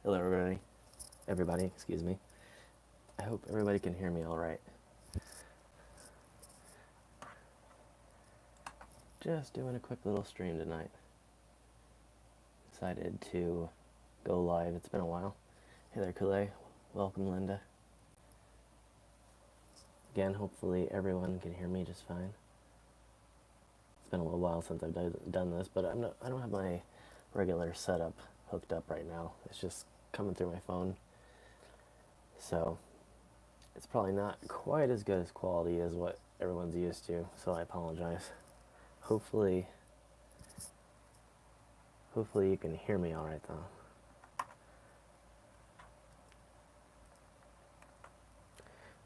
Hello, everybody, excuse me. I hope everybody can hear me all right. Just doing a quick little stream tonight. Decided to go live. It's been a while. Hey there, Kule. Welcome, Linda. Again, hopefully everyone can hear me just fine. It's been a little while since I've done this, but I don't have my regular setup hooked up right now. It's just coming through my phone. So it's probably not quite as good as quality as what everyone's used to, so I apologize. Hopefully you can hear me all right though.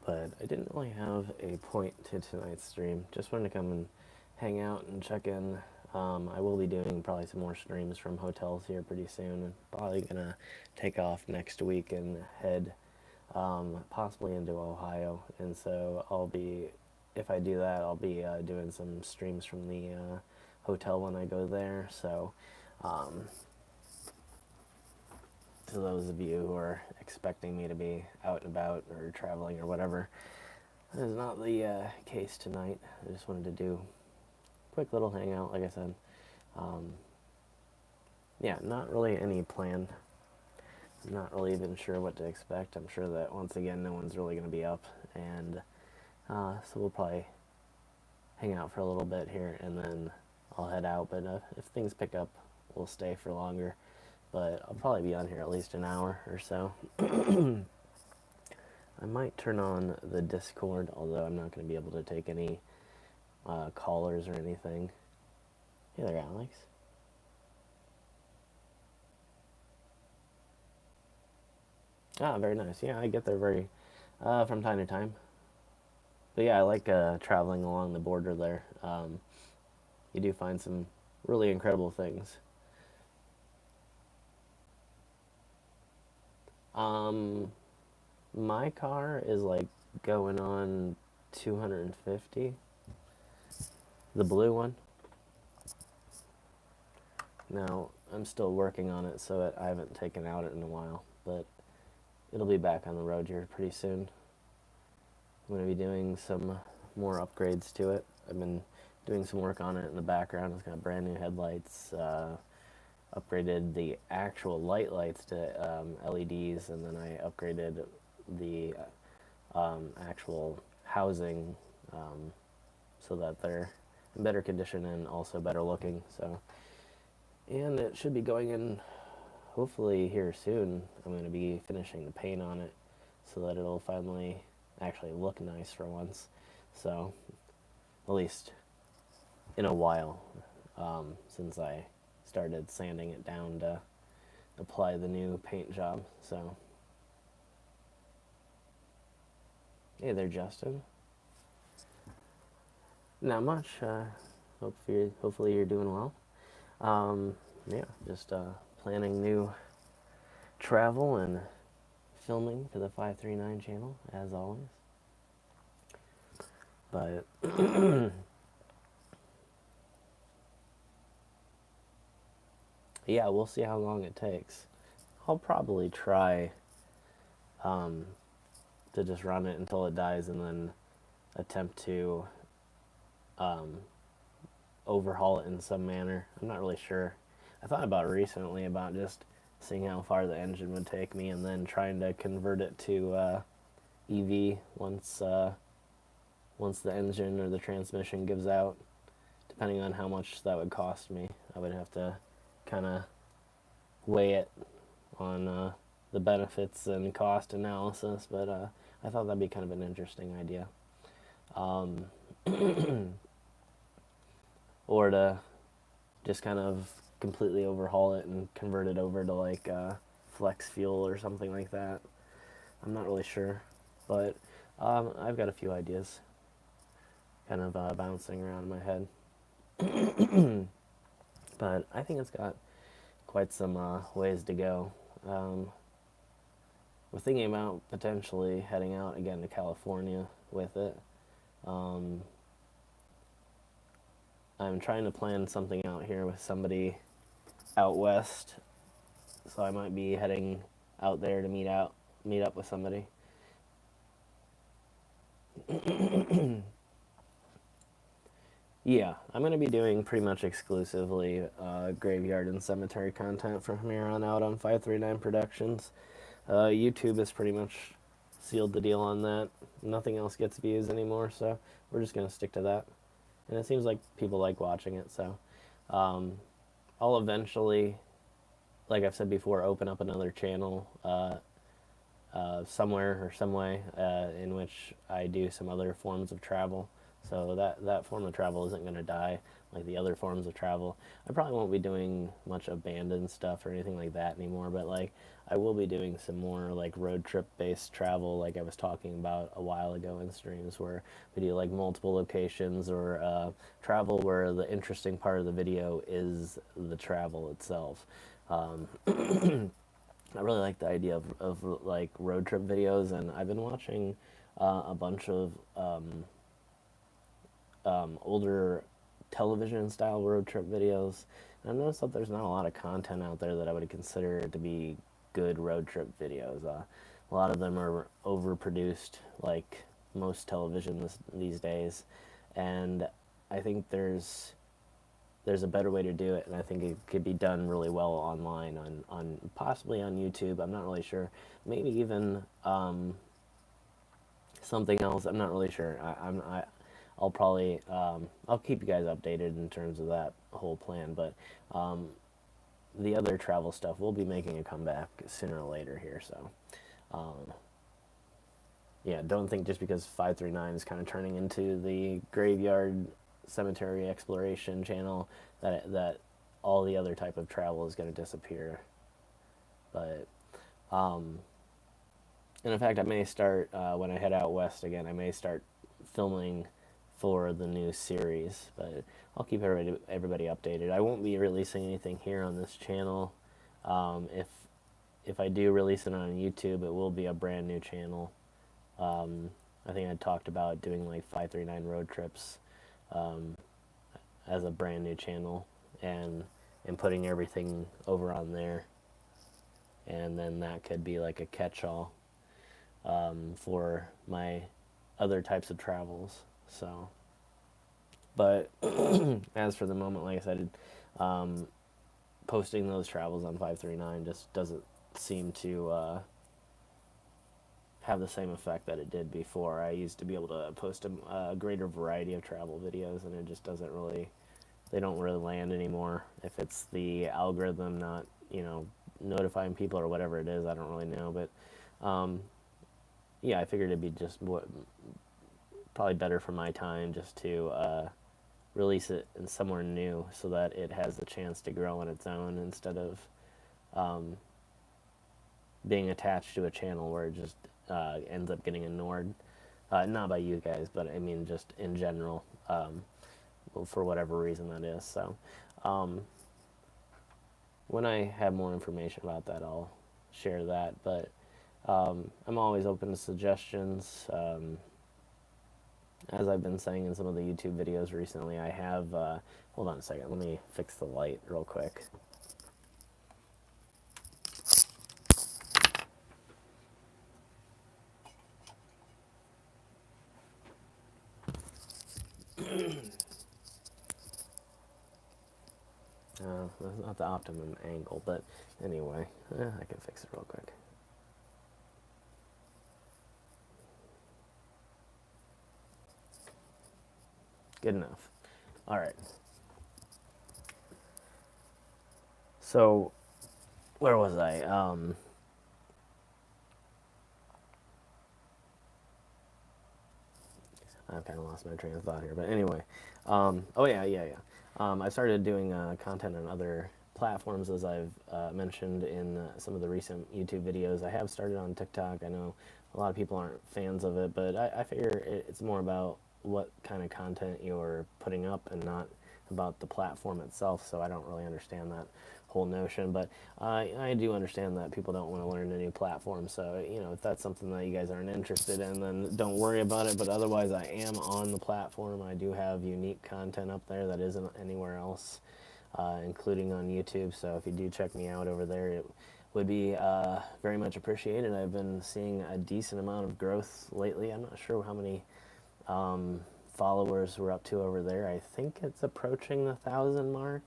But I didn't really have a point to tonight's stream. Just wanted to come and hang out and check in. I will be doing probably some more streams from hotels here pretty soon. Probably gonna take off next week and head possibly into Ohio. And so if I do that, I'll be doing some streams from the hotel when I go there. So to those of you who are expecting me to be out and about or traveling or whatever, that is not the case tonight. I just wanted to do a quick little hangout, like I said. Yeah, not really any plan. I'm not really even sure what to expect. I'm sure that once again, no one's really going to be up, and so we'll probably hang out for a little bit here, and then I'll head out. But if things pick up, we'll stay for longer. But I'll probably be on here at least an hour or so. I might turn on the Discord, although I'm not going to be able to take any callers or anything. Hey there, Alex. Ah, very nice. Yeah, I get there from time to time. But yeah, I like traveling along the border there. You do find some really incredible things. My car is like going on 250. The blue one. Now, I'm still working on it, so I haven't taken out it in a while, but it'll be back on the road here pretty soon. I'm going to be doing some more upgrades to it. I've been doing some work on it in the background. It's got brand new headlights, upgraded the actual lights to LEDs, and then I upgraded the actual housing so that they're in better condition and also better looking. And it should be going in hopefully here soon. I'm going to be finishing the paint on it so that it'll finally actually look nice for once. So at least in a while, since I started sanding it down to apply the new paint job. So hey there, Justin. Not much. Hopefully you're doing well. Yeah, just planning new travel and filming for the 539 channel, as always. But yeah, we'll see how long it takes. I'll probably try to just run it until it dies and then attempt to overhaul it in some manner. I'm not really sure. I thought about recently about just seeing how far the engine would take me and then trying to convert it to EV once the engine or the transmission gives out. Depending on how much that would cost me, I would have to kind of weigh it on the benefits and cost analysis, but I thought that'd be kind of an interesting idea. Or to just kind of completely overhaul it and convert it over to like flex fuel or something like that. I'm not really sure, but I've got a few ideas kind of bouncing around in my head. But I think it's got quite some ways to go. We're thinking about potentially heading out again to California with it. I'm trying to plan something out here with somebody out west, so I might be heading out there to meet up with somebody. Yeah, I'm going to be doing pretty much exclusively graveyard and cemetery content from here on out on 539 Productions. YouTube has pretty much sealed the deal on that. Nothing else gets views anymore, so we're just going to stick to that. And it seems like people like watching it, so um, I'll eventually, like I've said before, open up another channel somewhere or some way in which I do some other forms of travel. So that form of travel isn't going to die like the other forms of travel. I probably won't be doing much abandoned stuff or anything like that anymore, but like I will be doing some more like road trip based travel like I was talking about a while ago in streams where we do like multiple locations or travel where the interesting part of the video is the travel itself. I really like the idea of like road trip videos, and I've been watching a bunch of older television style road trip videos. And I've noticed that there's not a lot of content out there that I would consider to be good road trip videos. A lot of them are overproduced, like most television these days, and I think there's a better way to do it, and I think it could be done really well online on possibly on YouTube. I'm not really sure. Maybe even something else. I'm not really sure. I'll probably I'll keep you guys updated in terms of that whole plan. But the other travel stuff will be making a comeback sooner or later here. So yeah, don't think just because 539 is kind of turning into the graveyard cemetery exploration channel that all the other type of travel is going to disappear. But and in fact, I may start when I head out west again. I may start filming for the new series, but I'll keep everybody updated. I won't be releasing anything here on this channel. If I do release it on YouTube, it will be a brand new channel. I think I talked about doing like 539 road trips as a brand new channel and putting everything over on there, and then that could be like a catch-all for my other types of travels. So, but as for the moment, like I said, posting those travels on 539 just doesn't seem to have the same effect that it did before. I used to be able to post a greater variety of travel videos, and it just doesn't really, they don't really land anymore. If it's the algorithm not, notifying people or whatever it is, I don't really know. But yeah, I figured it'd be just probably better for my time just to release it in somewhere new so that it has the chance to grow on its own instead of being attached to a channel where it just ends up getting ignored. Not by you guys, but I mean just in general, for whatever reason that is. So when I have more information about that, I'll share that. But I'm always open to suggestions. As I've been saying in some of the YouTube videos recently, I have, hold on a second, let me fix the light real quick. That's not the optimum angle, but anyway, I can fix it real quick. Good enough. All right. So, where was I? I've kind of lost my train of thought here, but anyway. Oh yeah. I started doing content on other platforms, as I've mentioned in some of the recent YouTube videos. I have started on TikTok. I know a lot of people aren't fans of it, but I figure it's more about what kind of content you're putting up and not about the platform itself. So I don't really understand that whole notion, but I do understand that people don't want to learn a new platform. So if that's something that you guys aren't interested in, then don't worry about it. But otherwise, I am on the platform. I do have unique content up there that isn't anywhere else, including on YouTube. So if you do check me out over there, would be very much appreciated. I've been seeing a decent amount of growth lately. I'm not sure how many followers we're up to over there. I think it's approaching the 1,000 mark.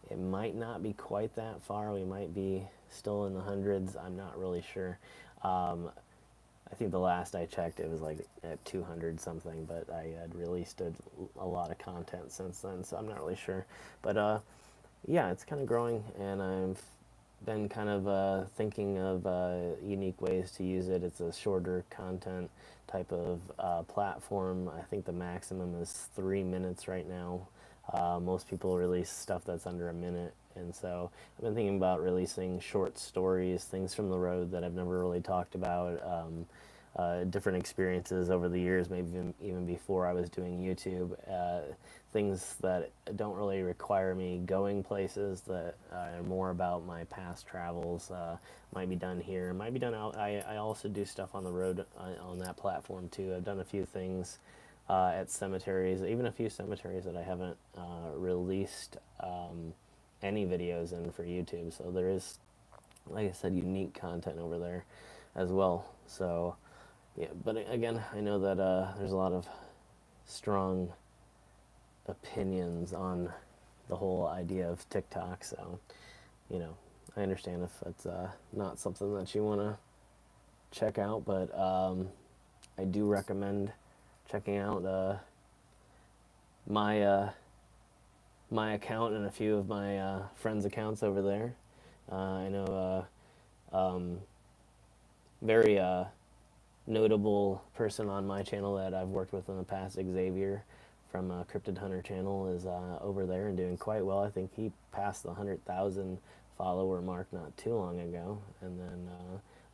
It might not be quite that far. We might be still in the hundreds. I'm not really sure. I think the last I checked, it was like at 200 something, but I had released a lot of content since then, so I'm not really sure. But yeah, it's kind of growing, and I've been kind of thinking of unique ways to use it. It's a shorter content type of platform. I think the maximum is 3 minutes right now. Most people release stuff that's under a minute, and so I've been thinking about releasing short stories, things from the road that I've never really talked about, different experiences over the years, maybe even before I was doing YouTube, things that don't really require me going places, that are more about my past travels. Might be done here, might be done out. I also do stuff on the road on that platform too. I've done a few things at cemeteries, even a few cemeteries that I haven't released any videos in for YouTube. So there is, like I said, unique content over there as well. So yeah, but again, I know that there's a lot of strong opinions on the whole idea of TikTok. So, you know, I understand if it's not something that you want to check out, but I do recommend checking out my my account and a few of my friends' accounts over there. I know very notable person on my channel that I've worked with in the past, Xavier from Cryptid Hunter channel, is over there and doing quite well. I think he passed the 100,000 follower mark not too long ago. And then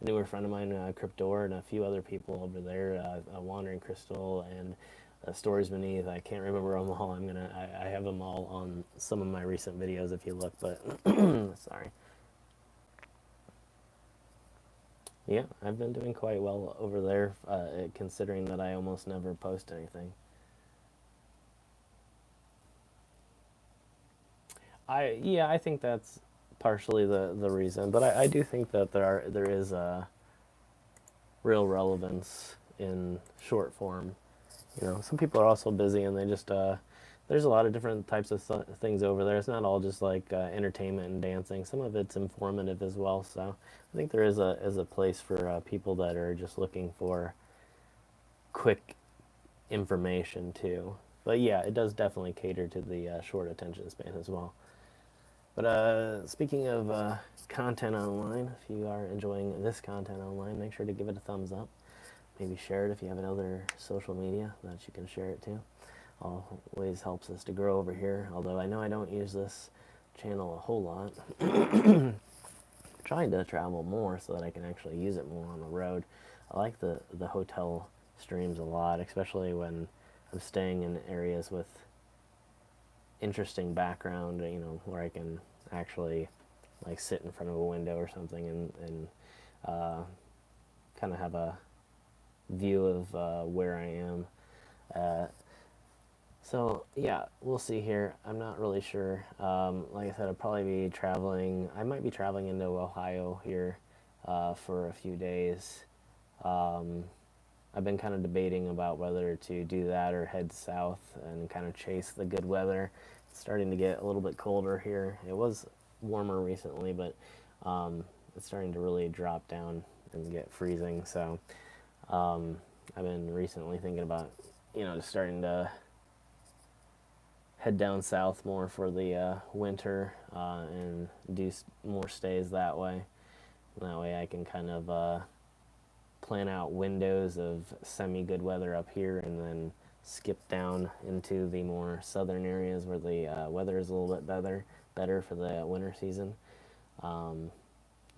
a newer friend of mine, Cryptor, and a few other people over there, Wandering Crystal and Stories Beneath. I can't remember them all. I have them all on some of my recent videos if you look, but sorry. Yeah, I've been doing quite well over there, considering that I almost never post anything. I think that's partially the reason, but I do think that there is a real relevance in short form. You know, some people are also busy, and they just there's a lot of different types of things over there. It's not all just like entertainment and dancing. Some of it's informative as well. So I think there is a place for people that are just looking for quick information too. But yeah, it does definitely cater to the short attention span as well. But speaking of content online, if you are enjoying this content online, make sure to give it a thumbs up. Maybe share it if you have another social media that you can share it to. Always helps us to grow over here. Although I know I don't use this channel a whole lot. I'm trying to travel more so that I can actually use it more on the road. I like the hotel streams a lot, especially when I'm staying in areas with interesting background, you know, where I can actually like sit in front of a window or something and kind of have a view of where I am. So yeah, we'll see here. I'm not really sure. Like I said, I'll probably be traveling. I might be traveling into Ohio here for a few days. I've been kind of debating about whether to do that or head south and kind of chase the good weather. It's starting to get a little bit colder here. It was warmer recently, but it's starting to really drop down and get freezing. So I've been recently thinking about, you know, just starting to head down south more for the winter and do more stays that way. And that way I can kind of plan out windows of semi-good weather up here and then skip down into the more southern areas where the weather is a little bit better for the winter season. I'm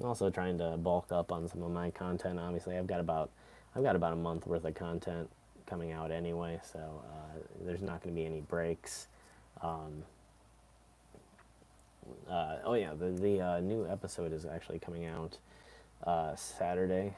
also trying to bulk up on some of my content. Obviously, I've got about a month worth of content coming out anyway, so there's not going to be any breaks. Oh yeah, the new episode is actually coming out Saturday.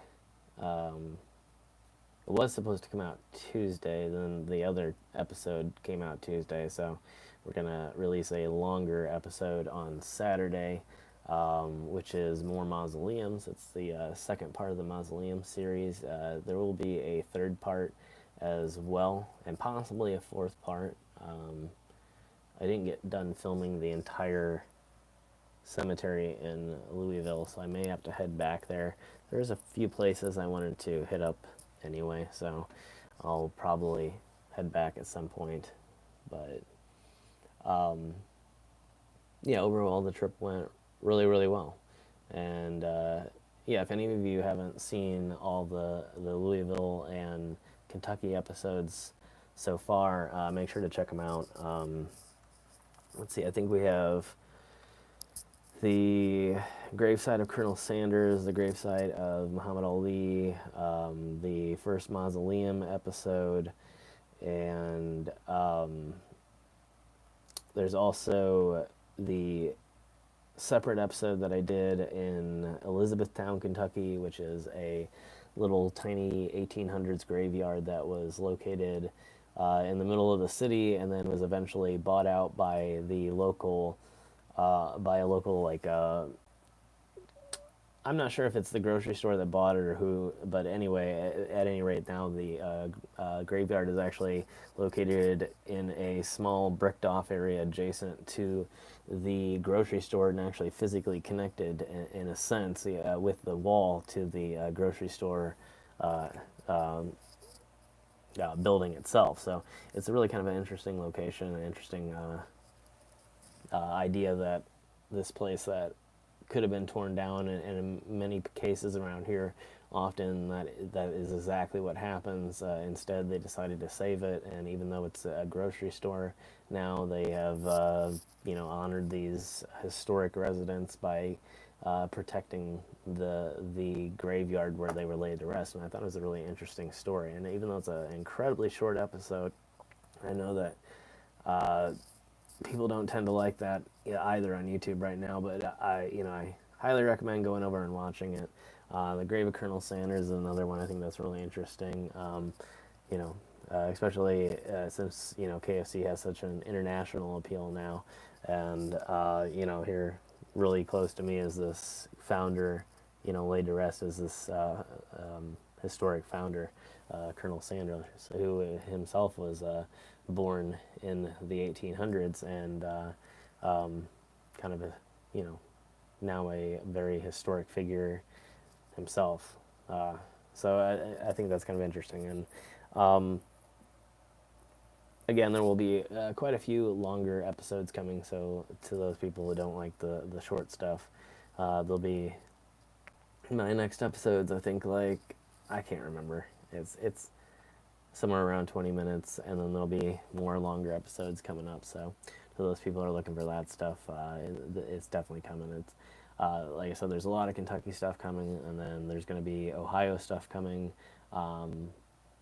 It was supposed to come out Tuesday, then the other episode came out Tuesday, so we're gonna release a longer episode on Saturday. which is more mausoleums. It's the second part of the Mausoleum series. There will be a third part as well, and possibly a fourth part. I didn't get done filming the entire cemetery in Louisville, so I may have to head back there. There's a few places I wanted to hit up anyway, so I'll probably head back at some point. But yeah, overall the trip went really, really well. And yeah, if any of you haven't seen all the Louisville and Kentucky episodes so far, make sure to check them out. Let's see, I think we have the gravesite of Colonel Sanders, the gravesite of Muhammad Ali, the first Mausoleum episode, and there's also the separate episode that I did in Elizabethtown, Kentucky, which is a little tiny 1800s graveyard that was located in the middle of the city and then was eventually bought out by the local by a local like I'm not sure if it's the grocery store that bought it or who, but anyway, at any rate, now the graveyard is actually located in a small bricked off area adjacent to the grocery store and actually physically connected in a sense with the wall to the grocery store uh, building itself. So it's a really kind of an interesting location, an interesting idea that this place that could have been torn down, and in many cases around here, often that is exactly what happens. Instead, they decided to save it, and even though it's a grocery store, now they have honored these historic residents by protecting the graveyard where they were laid to rest. And I thought it was a really interesting story. And even though it's an incredibly short episode, I know that people don't tend to like that either on YouTube right now, but I highly recommend going over and watching it. The Grave of Colonel Sanders is another one I think that's really interesting. Especially since KFC has such an international appeal now, and here really close to me is this founder, laid to rest as this historic founder, Colonel Sanders, who himself was born in the 1800s and kind of now a very historic figure himself. So I think that's kind of interesting. And again, there will be quite a few longer episodes coming. So to those people who don't like the short stuff, there'll be my next episodes. I think I can't remember. It's somewhere around 20 minutes, and then there'll be more longer episodes coming up. So to those people who are looking for that stuff, it's definitely coming. It's like I said, there's a lot of Kentucky stuff coming, and then there's going to be Ohio stuff coming,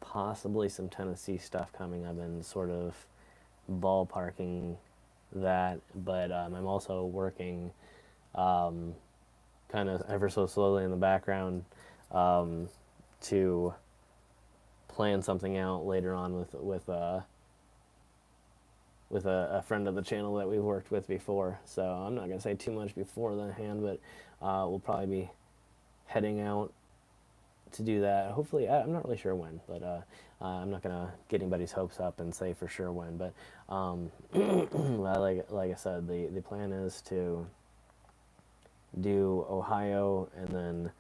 possibly some Tennessee stuff coming. I've been sort of ballparking that, but I'm also working kind of ever so slowly in the background to plan something out later on with a friend of the channel that we've worked with before. So I'm not going to say too much beforehand, but we'll probably be heading out to do that. Hopefully, I'm not really sure when, but I'm not going to get anybody's hopes up and say for sure when. But like I said, the plan is to do Ohio, and then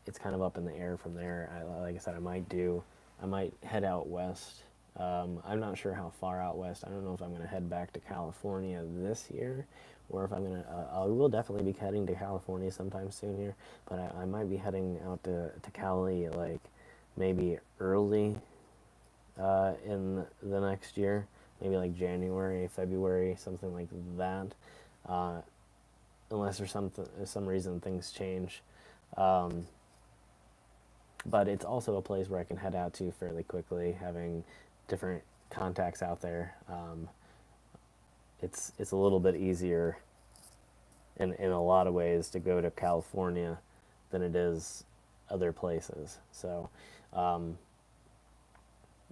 it's kind of up in the air from there. Like I said, I might head out west. I'm not sure how far out west. I don't know if I'm going to head back to California this year, or if I'm going to, I will definitely be heading to California sometime soon here, but I might be heading out to Cali maybe early in the next year, maybe January, February, something like that, unless there's some reason things change. But it's also a place where I can head out to fairly quickly, having different contacts out there. It's a little bit easier in a lot of ways to go to California than it is other places. So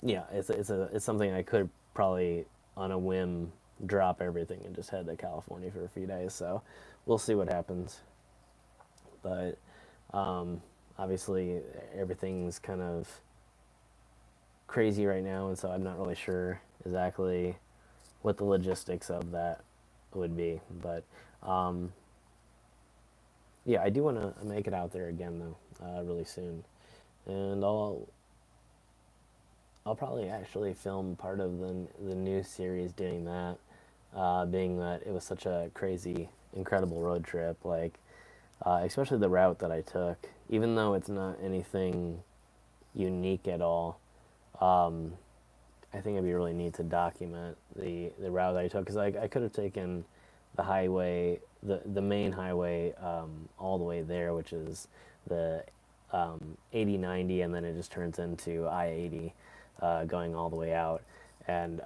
yeah, it's something I could probably on a whim drop everything and just head to California for a few days. So we'll see what happens. But obviously, everything's kind of crazy right now, and so I'm not really sure exactly what the logistics of that would be. But yeah, I do want to make it out there again though, really soon, and I'll probably actually film part of the new series doing that, being that it was such a crazy, incredible road trip. Like, especially the route that I took, even though it's not anything unique at all. I think it'd be really neat to document the route I took, because I could have taken the highway, the main highway, all the way there, which is the 80/90, and then it just turns into I-80, going all the way out. And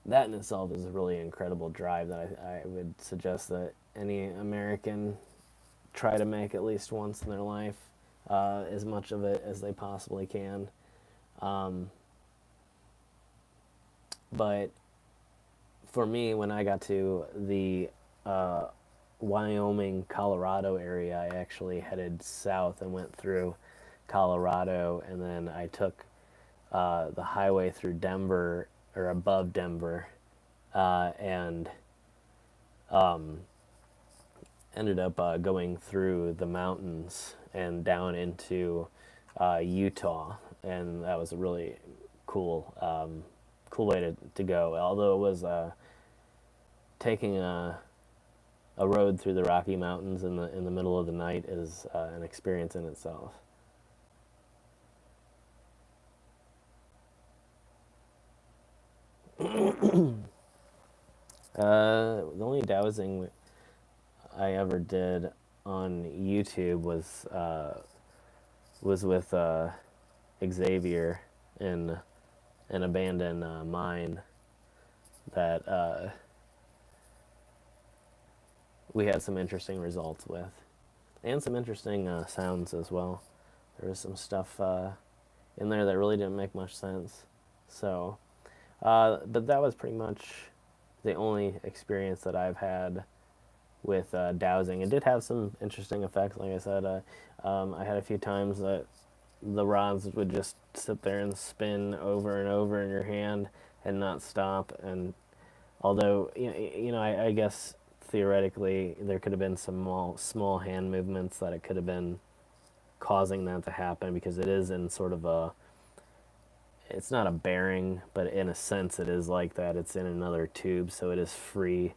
that in itself is a really incredible drive that I would suggest that any American try to make at least once in their life, as much of it as they possibly can. Um, but for me, when I got to the Wyoming, Colorado area, I actually headed south and went through Colorado, and then I took the highway through Denver, or above Denver, and ended up going through the mountains and down into Utah, and that was a really cool, cool way to go. Although it was taking a road through the Rocky Mountains in the middle of the night is an experience in itself. The only dowsing I ever did on YouTube was with Xavier in an abandoned mine that we had some interesting results with, and some interesting sounds as well. There was some stuff in there that really didn't make much sense. So, but that was pretty much the only experience that I've had with dowsing. It did have some interesting effects. Like I said, I had a few times that the rods would just sit there and spin over and over in your hand and not stop. And although I guess theoretically there could have been some small hand movements that it could have been causing that to happen, because it is in sort of a, it's not a bearing, but in a sense it is like that. It's in another tube, so it is free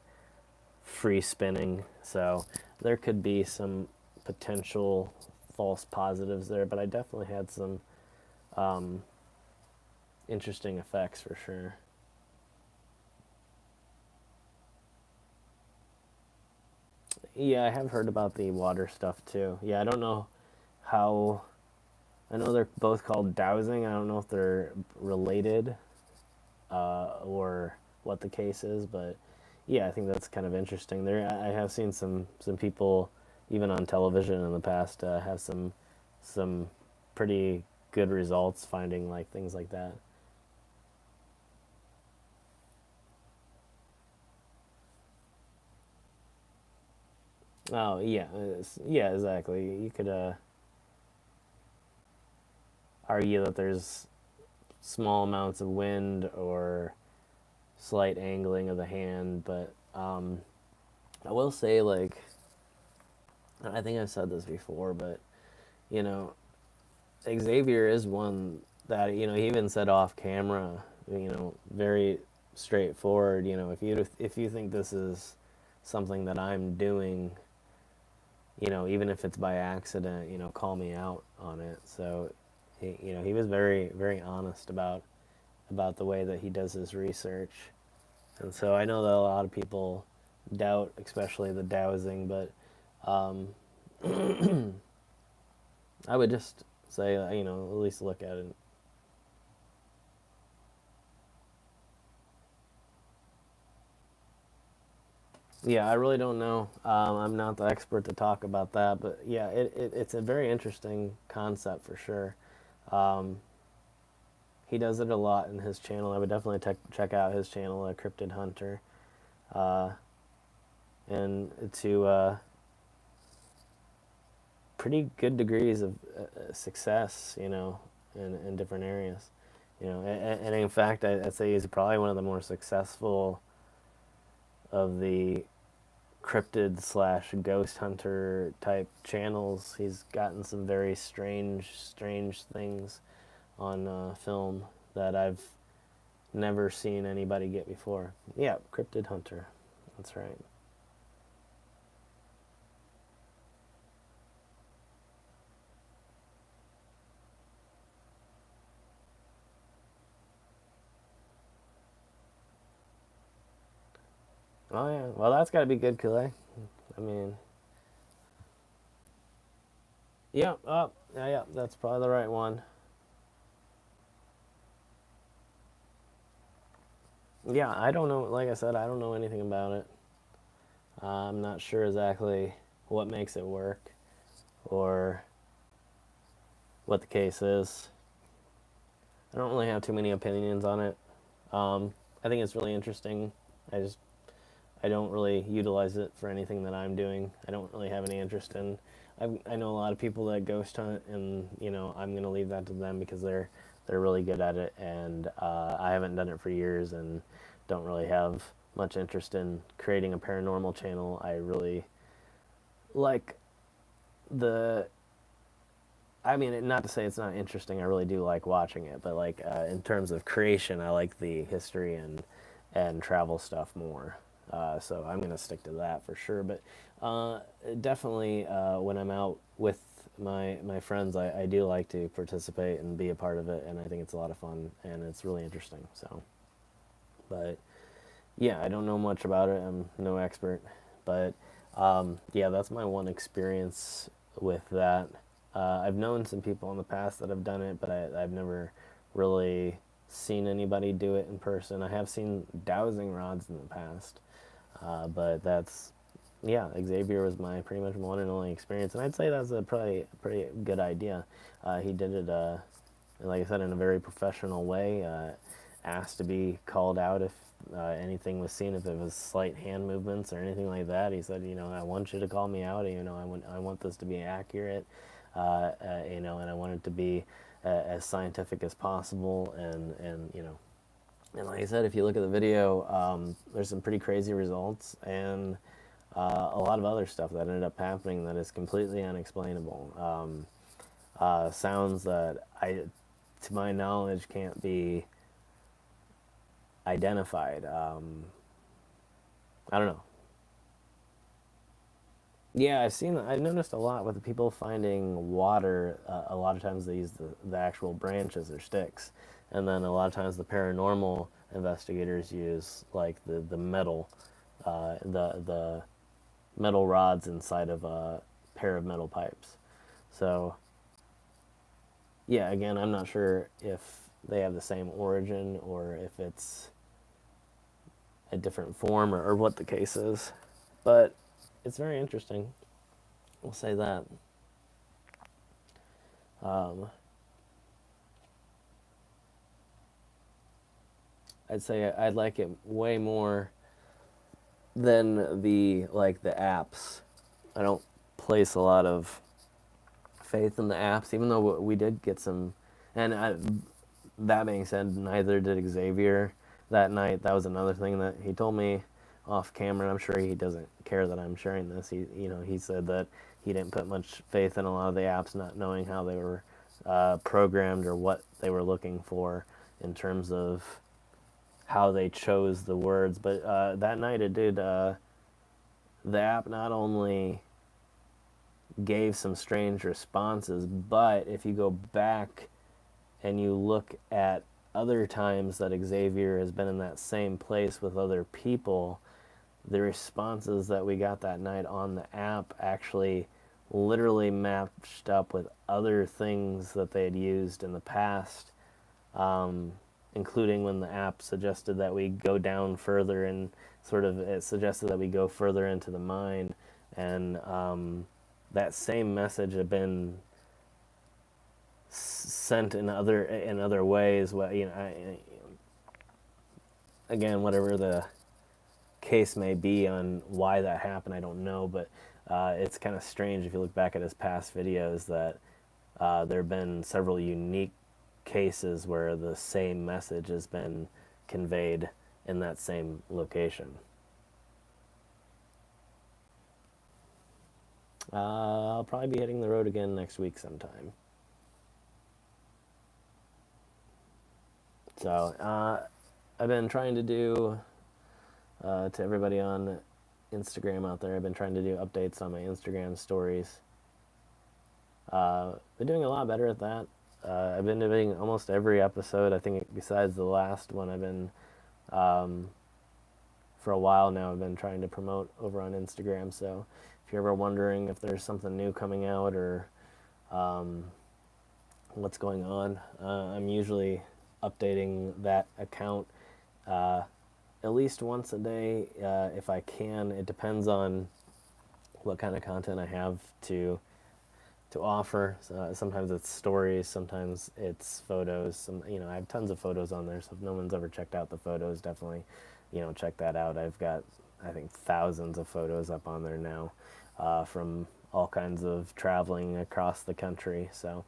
spinning. So there could be some potential false positives there, but I definitely had some interesting effects for sure. Yeah, I have heard about the water stuff too. Yeah, I don't know how. I know they're both called dowsing. I don't know if they're related, or what the case is, but yeah, I think that's kind of interesting. There, I have seen some people, even on television in the past, have some pretty good results finding like things like that. Oh yeah, yeah, exactly. You could argue that there's small amounts of wind or slight angling of the hand, but I will say, like, I think I've said this before, but you know, Xavier is one that he even said off camera, very straightforward. If you think this is something that I'm doing, even if it's by accident, call me out on it. So, he was very, very honest about the way that he does his research. And so I know that a lot of people doubt, especially the dowsing, but um, I would just say, at least look at it. Yeah, I really don't know. I'm not the expert to talk about that, but yeah, it's a very interesting concept for sure. Um, he does it a lot in his channel. I would definitely check out his channel, Cryptid Hunter, uh, and to pretty good degrees of success, in different areas. And in fact, I'd say he's probably one of the more successful of the cryptid slash ghost hunter type channels. He's gotten some very strange things on film that I've never seen anybody get before. Yeah, cryptid hunter. That's right. Oh yeah. Well, that's got to be good, Kule. I mean, yeah. Oh, yeah, yeah. That's probably the right one. Yeah, I don't know. Like I said, I don't know anything about it. I'm not sure exactly what makes it work or what the case is. I don't really have too many opinions on it. I think it's really interesting. I don't really utilize it for anything that I'm doing. I don't really have any interest in. I know a lot of people that ghost hunt, and I'm gonna leave that to them because they're really good at it, and I haven't done it for years, and don't really have much interest in creating a paranormal channel. I really like the. I mean, not to say it's not interesting. I really do like watching it, but like in terms of creation, I like the history and travel stuff more. So I'm gonna stick to that for sure. But definitely when I'm out with my friends, I do like to participate and be a part of it, and I think it's a lot of fun and it's really interesting. So, but yeah, I don't know much about it. I'm no expert, but yeah, that's my one experience with that. I've known some people in the past that have done it, but I've never really seen anybody do it in person. I have seen dowsing rods in the past, but that's yeah. Xavier was my pretty much one and only experience, and I'd say that's a probably pretty good idea. He did it, like I said, in a very professional way. Asked to be called out if anything was seen, if it was slight hand movements or anything like that. He said, I want you to call me out. I want this to be accurate. And I want it to be as scientific as possible. And like I said, if you look at the video, there's some pretty crazy results and a lot of other stuff that ended up happening that is completely unexplainable. Sounds that to my knowledge, can't be identified. I don't know. Yeah, I've noticed a lot with the people finding water. A lot of times they use the actual branches or sticks, and then a lot of times the paranormal investigators use like the metal, the metal rods inside of a pair of metal pipes. So yeah, again, I'm not sure if they have the same origin or if it's a different form or what the case is, but it's very interesting. We'll say that. Um, I'd say I'd like it way more than the apps. I don't place a lot of faith in the apps, even though we did get some. And that being said, neither did Xavier that night. That was another thing that he told me off camera. I'm sure he doesn't care that I'm sharing this. He said that he didn't put much faith in a lot of the apps, not knowing how they were programmed or what they were looking for in terms of how they chose the words. But that night it did. The app not only gave some strange responses, but if you go back and you look at other times that Xavier has been in that same place with other people, the responses that we got that night on the app actually literally matched up with other things that they had used in the past, including when the app suggested that we go down further and sort of it suggested that we go further into the mind. And that same message had been sent in other ways. Well, again, whatever the case may be on why that happened, I don't know, but it's kind of strange if you look back at his past videos that there have been several unique cases where the same message has been conveyed in that same location. I'll probably be hitting the road again next week sometime. So I've been trying to do, to everybody on Instagram out there, I've been trying to do updates on my Instagram stories. Been doing a lot better at that. I've been doing almost every episode. I think besides the last one, I've been, for a while now, I've been trying to promote over on Instagram. So if you're ever wondering if there's something new coming out or what's going on, I'm usually updating that account at least once a day if I can. It depends on what kind of content I have to offer. So sometimes it's stories, sometimes it's photos. I have tons of photos on there, so if no one's ever checked out the photos, definitely, check that out. I've got, I think, thousands of photos up on there now from all kinds of traveling across the country. So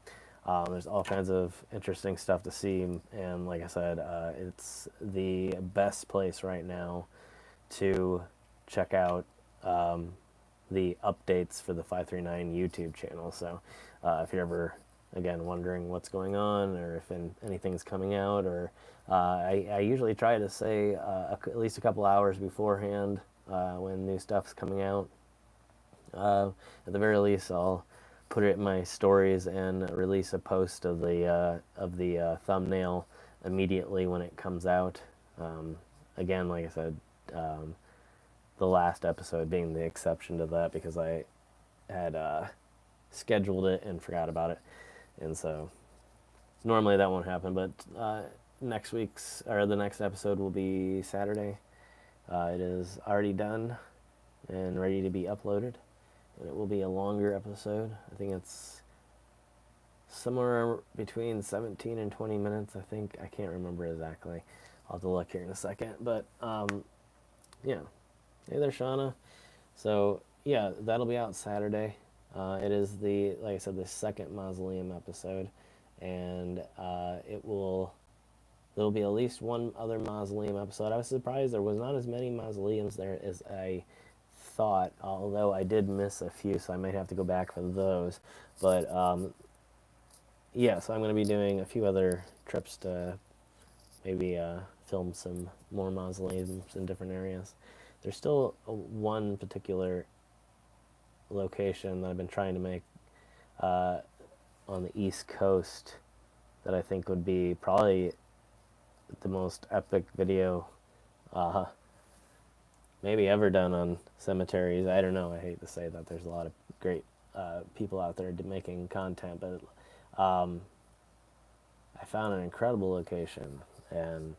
there's all kinds of interesting stuff to see, and like I said, it's the best place right now to check out the updates for the 539 YouTube channel. So if you're ever, again, wondering what's going on or if anything's coming out, or I usually try to say at least a couple hours beforehand when new stuff's coming out. At the very least, I'll put it in my stories and release a post of the thumbnail immediately when it comes out. Again, like I said, the last episode being the exception to that because I had scheduled it and forgot about it, and so normally that won't happen. But the next episode will be Saturday. It is already done and ready to be uploaded, and it will be a longer episode. I think it's somewhere between 17 and 20 minutes. I can't remember exactly. I'll have to look here in a second. But yeah. Hey there, Shauna. So yeah, that'll be out Saturday. It is like I said, the second Mausoleum episode, and there'll be at least one other Mausoleum episode. I was surprised there was not as many mausoleums there as I thought, although I did miss a few, so I might have to go back for those. But yeah, so I'm going to be doing a few other trips to maybe film some more mausoleums in different areas. There's still one particular location that I've been trying to make on the East Coast that I think would be probably the most epic video maybe ever done on cemeteries. I don't know. I hate to say that. There's a lot of great people out there making content, but I found an incredible location, and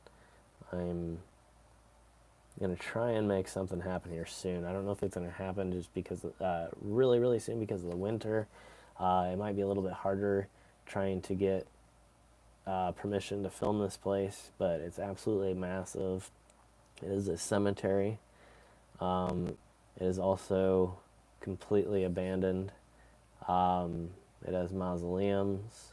I'm going to try and make something happen here soon. I don't know if it's going to happen just because really, really soon because of the winter. It might be a little bit harder trying to get permission to film this place, but it's absolutely massive. It is a cemetery. It is also completely abandoned. It has mausoleums.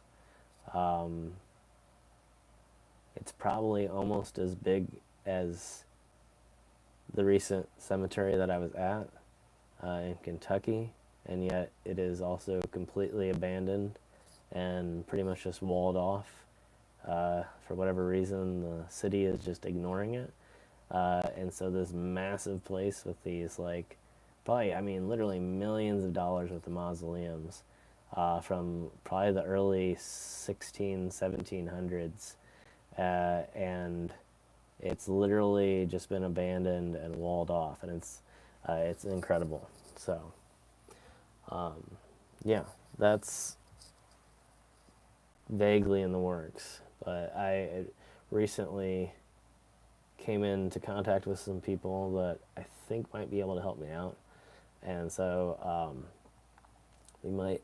It's probably almost as big as the recent cemetery that I was at in Kentucky, and yet it is also completely abandoned and pretty much just walled off. For whatever reason, the city is just ignoring it. And so this massive place with these, literally millions of dollars worth of mausoleums from probably the early 1700s. And it's literally just been abandoned and walled off, and it's incredible. So, yeah, that's vaguely in the works. But I recently came into contact with some people that I think might be able to help me out, and so we might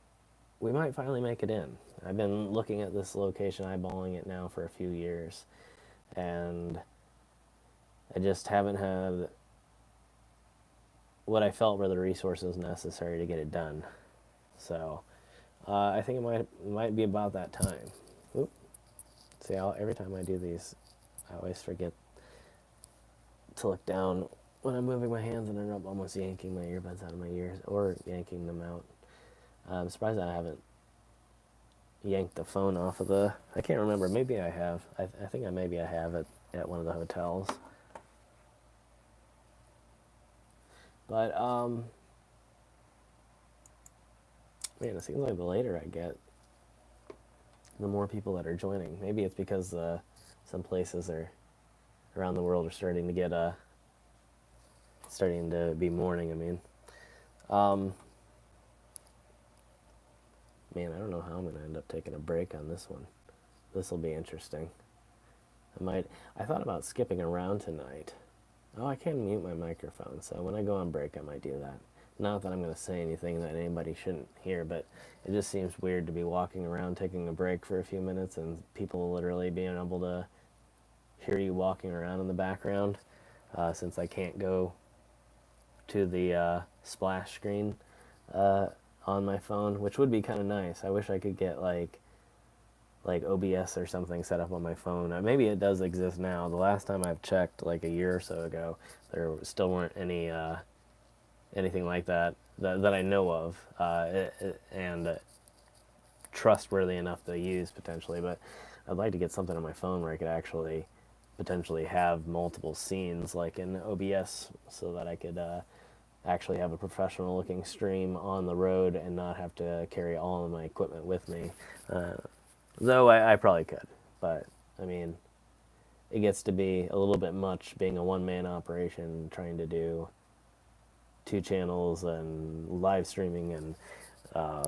we might finally make it in. I've been looking at this location, eyeballing it now for a few years, and I just haven't had what I felt were the resources necessary to get it done. So I think it might be about that time. Oop. See, every time I do these, I always forget to look down when I'm moving my hands and end up almost yanking my earbuds out of my ears or yanking them out. I'm surprised that I haven't yanked the phone off of the. I can't remember. Maybe I have. I think maybe I have it at one of the hotels. But man, it seems like the later I get, the more people that are joining. Maybe it's because some places are around the world are starting to be morning. I mean, man, I don't know how I'm gonna end up taking a break on this one. This will be interesting. I thought about skipping around tonight. Oh, I can mute my microphone, so when I go on break, I might do that. Not that I'm going to say anything that anybody shouldn't hear, but it just seems weird to be walking around taking a break for a few minutes and people literally being able to hear you walking around in the background, since I can't go to the splash screen on my phone, which would be kind of nice. I wish I could get like OBS or something set up on my phone. Maybe it does exist now. The last time I've checked, like a year or so ago, there still weren't anything like that I know of, and trustworthy enough to use potentially. But I'd like to get something on my phone where I could actually potentially have multiple scenes, like in OBS, so that I could actually have a professional looking stream on the road and not have to carry all of my equipment with me. Though I probably could, but I mean, it gets to be a little bit much being a one-man operation, trying to do 2 channels and live streaming and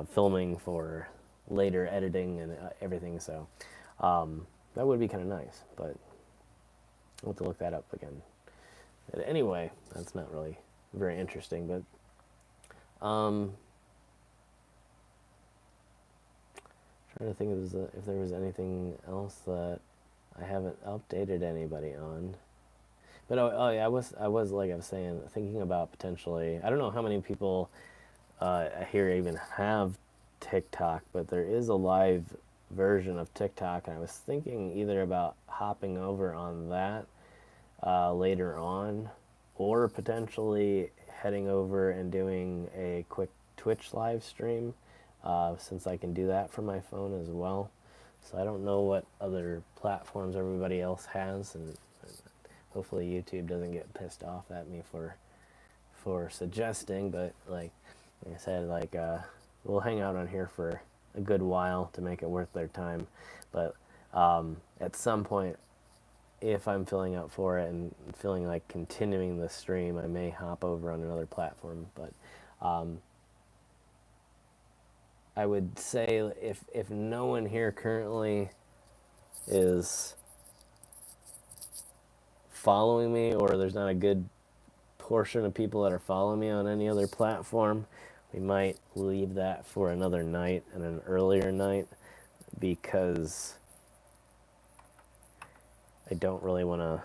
filming for later editing and everything. So that would be kind of nice, but I'll have to look that up again. But anyway, that's not really very interesting, but trying to think if there was anything else that I haven't updated anybody on. But yeah, I was like I was saying, thinking about potentially. I don't know how many people here even have TikTok, but there is a live version of TikTok, and I was thinking either about hopping over on that later on, or potentially heading over and doing a quick Twitch live stream, since I can do that from my phone as well. So I don't know what other platforms everybody else has, and hopefully YouTube doesn't get pissed off at me for suggesting. But like I said, like we'll hang out on here for a good while to make it worth their time. But at some point, if I'm filling out for it and feeling like continuing the stream, I may hop over on another platform. But I would say if no one here currently is following me, or there's not a good portion of people that are following me on any other platform, we might leave that for another night and an earlier night, because I don't really want to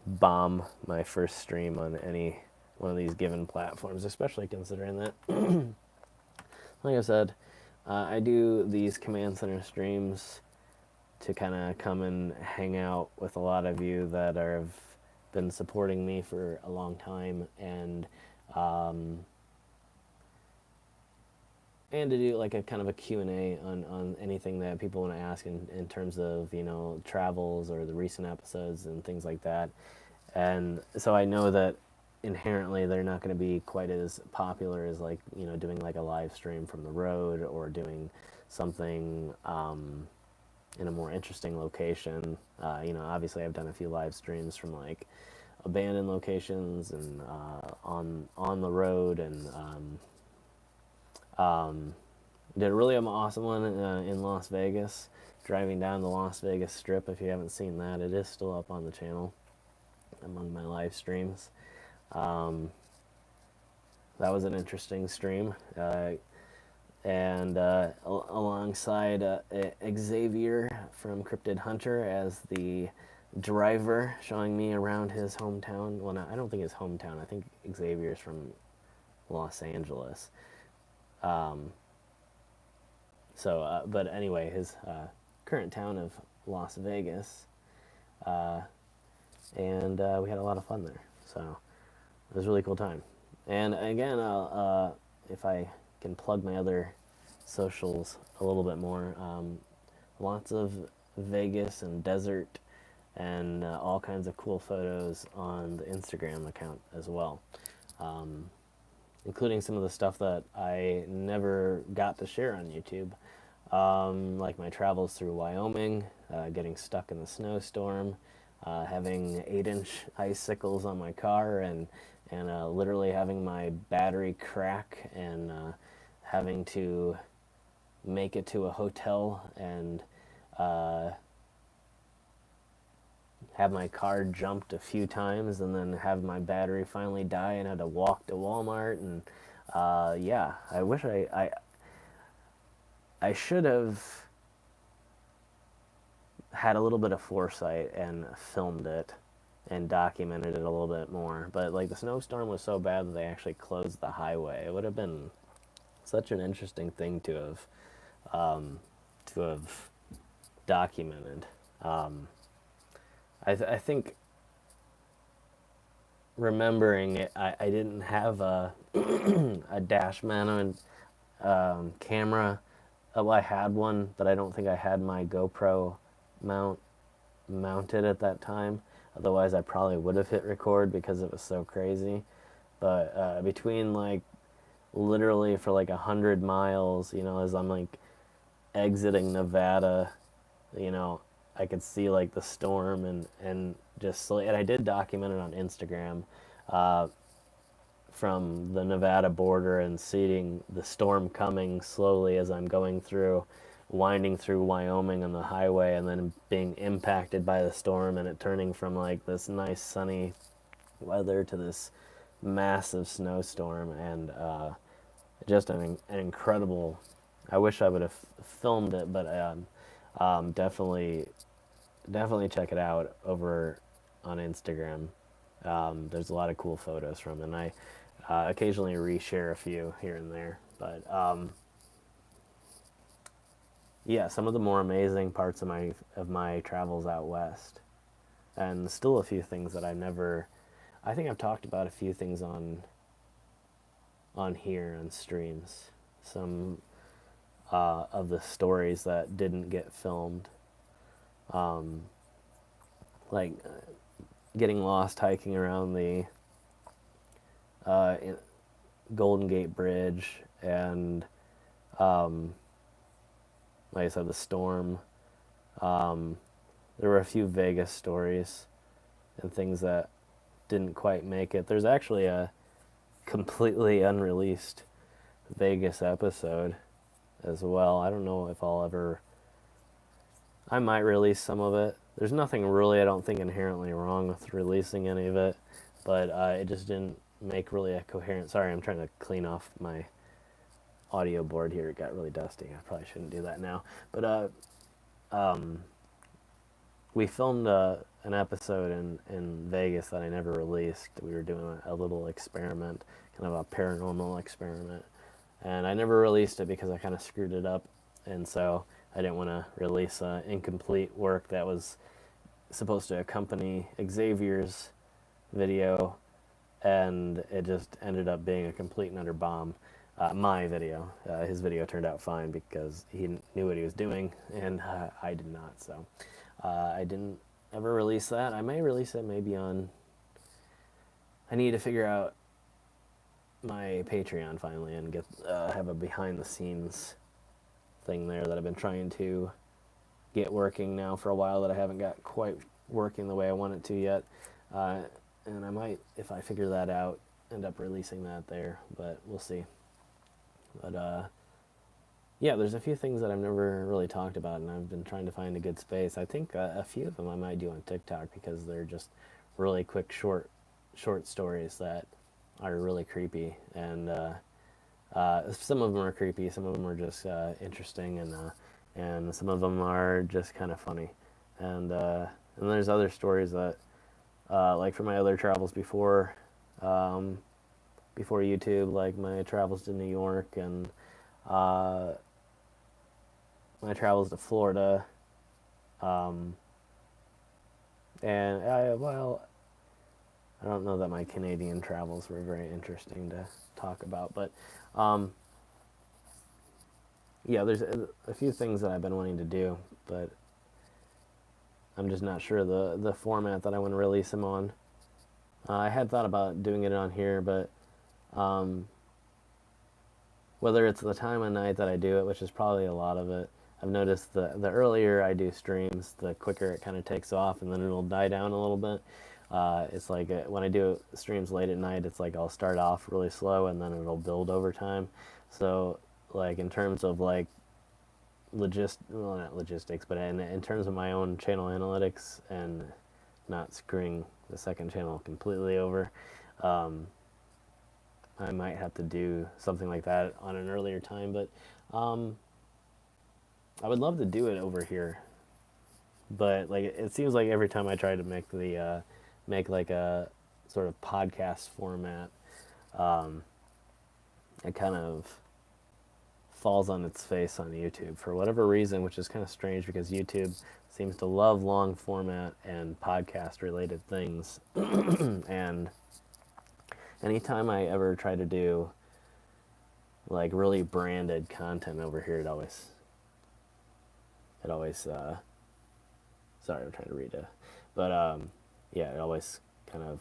bomb my first stream on any one of these given platforms, especially considering that like I said, I do these command center streams to kind of come and hang out with a lot of you that have been supporting me for a long time, and to do like a kind of a Q&A on anything that people want to ask in terms of, travels or the recent episodes and things like that. And so I know that inherently they're not going to be quite as popular as like, doing like a live stream from the road, or doing something in a more interesting location. Obviously I've done a few live streams from like abandoned locations and on the road, and did a really awesome one in Las Vegas, driving down the Las Vegas Strip. If you haven't seen that, it is still up on the channel among my live streams. That was an interesting stream. and alongside Xavier from Cryptid Hunter as the driver, showing me around his hometown. Well, no, I don't think his hometown. I think Xavier's from Los Angeles. Um, but anyway, his current town of Las Vegas, uh, and we had a lot of fun there. So it was a really cool time. And again, if I can plug my other socials a little bit more, lots of Vegas and desert and all kinds of cool photos on the Instagram account as well, um, including some of the stuff that I never got to share on YouTube, like my travels through Wyoming, getting stuck in the snowstorm, having 8-inch icicles on my car, and literally having my battery crack, and having to make it to a hotel and uh, have my car jumped a few times, and then have my battery finally die and had to walk to Walmart. And yeah, I wish I should have had a little bit of foresight and filmed it and documented it a little bit more. But like the snowstorm was so bad that they actually closed the highway. It would have been such an interesting thing to have documented. I think remembering it, I didn't have a a dash mounted camera. Oh, I had one, but I don't think I had my GoPro mount mounted at that time. Otherwise, I probably would have hit record because it was so crazy. But between like literally for like 100 miles, as I'm like exiting Nevada, you know, I could see like the storm and just and I did document it on Instagram, uh, from the Nevada border and seeing the storm coming slowly as I'm going through, winding through Wyoming on the highway, and then being impacted by the storm and it turning from like this nice sunny weather to this massive snowstorm, and just an incredible. I wish I would have filmed it, but definitely check it out over on Instagram. There's a lot of cool photos from it, and I occasionally reshare a few here and there. But yeah, some of the more amazing parts of my travels out west, and still a few things that I've never. I think I've talked about a few things on here on streams. Some of the stories that didn't get filmed, um, like getting lost hiking around the Golden Gate Bridge, and like I said, the storm. There were a few Vegas stories and things that didn't quite make it. There's actually a completely unreleased Vegas episode as well. I don't know if I'll ever. I might release some of it. There's nothing really, I don't think, inherently wrong with releasing any of it, but it just didn't make really a coherent. Sorry, I'm trying to clean off my audio board here. It got really dusty. I probably shouldn't do that now. But we filmed an episode in Vegas that I never released. We were doing a little experiment, kind of a paranormal experiment, and I never released it because I kind of screwed it up, and so I didn't want to release incomplete work that was supposed to accompany Xavier's video, and it just ended up being a complete and utter bomb. My video, his video turned out fine because he knew what he was doing, and I did not. So I didn't ever release that. I may release it maybe on. I need to figure out my Patreon finally and get have a behind the scenes thing there that I've been trying to get working now for a while that I haven't got quite working the way I want it to yet. And I might, if I figure that out, end up releasing that there, but we'll see. But yeah, there's a few things that I've never really talked about, and I've been trying to find a good space. I think a few of them I might do on TikTok because they're just really quick, short stories that are really creepy, and Some of them are creepy, some of them are just interesting, and some of them are just kind of funny. And there's other stories that, like from my other travels um, before YouTube, like my travels to New York and uh, my travels to Florida, um, and well, I don't know that my Canadian travels were very interesting to talk about, but um, yeah, there's a few things that I've been wanting to do, but I'm just not sure the format that I want to release them on. I had thought about doing it on here, but um, whether it's the time of night that I do it, which is probably a lot of it, I've noticed the earlier I do streams, the quicker it kind of takes off, and then it'll die down a little bit. It's like when I do streams late at night, it's like I'll start off really slow and then it'll build over time. So, like in terms of like well, not logistics, but in terms of my own channel analytics and not screwing the second channel completely over, um, I might have to do something like that on an earlier time. But um, I would love to do it over here, but like it seems like every time I try to make like a sort of podcast format, um, it kind of falls on its face on YouTube for whatever reason, which is kind of strange because YouTube seems to love long format and podcast related things. And anytime I ever try to do like really branded content over here, it always sorry, I'm trying to read it, but yeah, it always kind of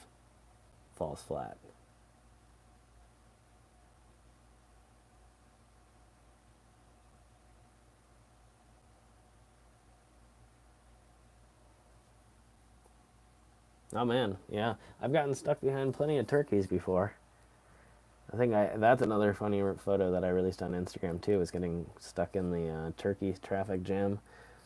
falls flat. Oh man, yeah, I've gotten stuck behind plenty of turkeys before. That's another funny photo that I released on Instagram too. Is getting stuck in the turkey traffic jam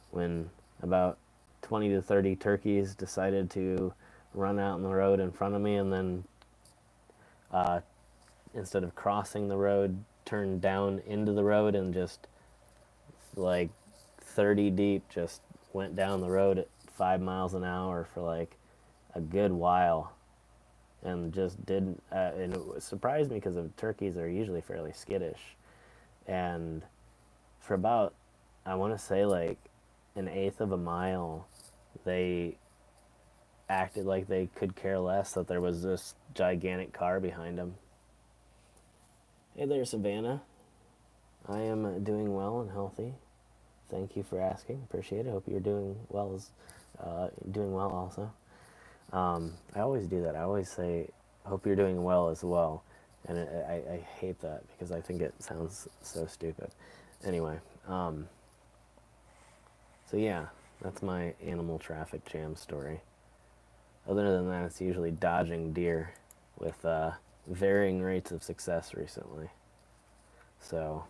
when about 20 to 30 turkeys decided to run out in the road in front of me, and then uh, instead of crossing the road, turned down into the road and just like 30 deep, just went down the road at 5 miles an hour for like a good while, and just didn't. And it surprised me because the turkeys are usually fairly skittish, and for about, I want to say like an eighth of a mile, they acted like they could care less that there was this gigantic car behind them. Hey there, Savannah. I am doing well and healthy. Thank you for asking. Appreciate it. Hope you're doing well doing well also. I always do that. I always say, "Hope you're doing well as well," and I hate that because I think it sounds so stupid. Anyway, so yeah, that's my animal traffic jam story. Other than that, it's usually dodging deer with varying rates of success recently. So,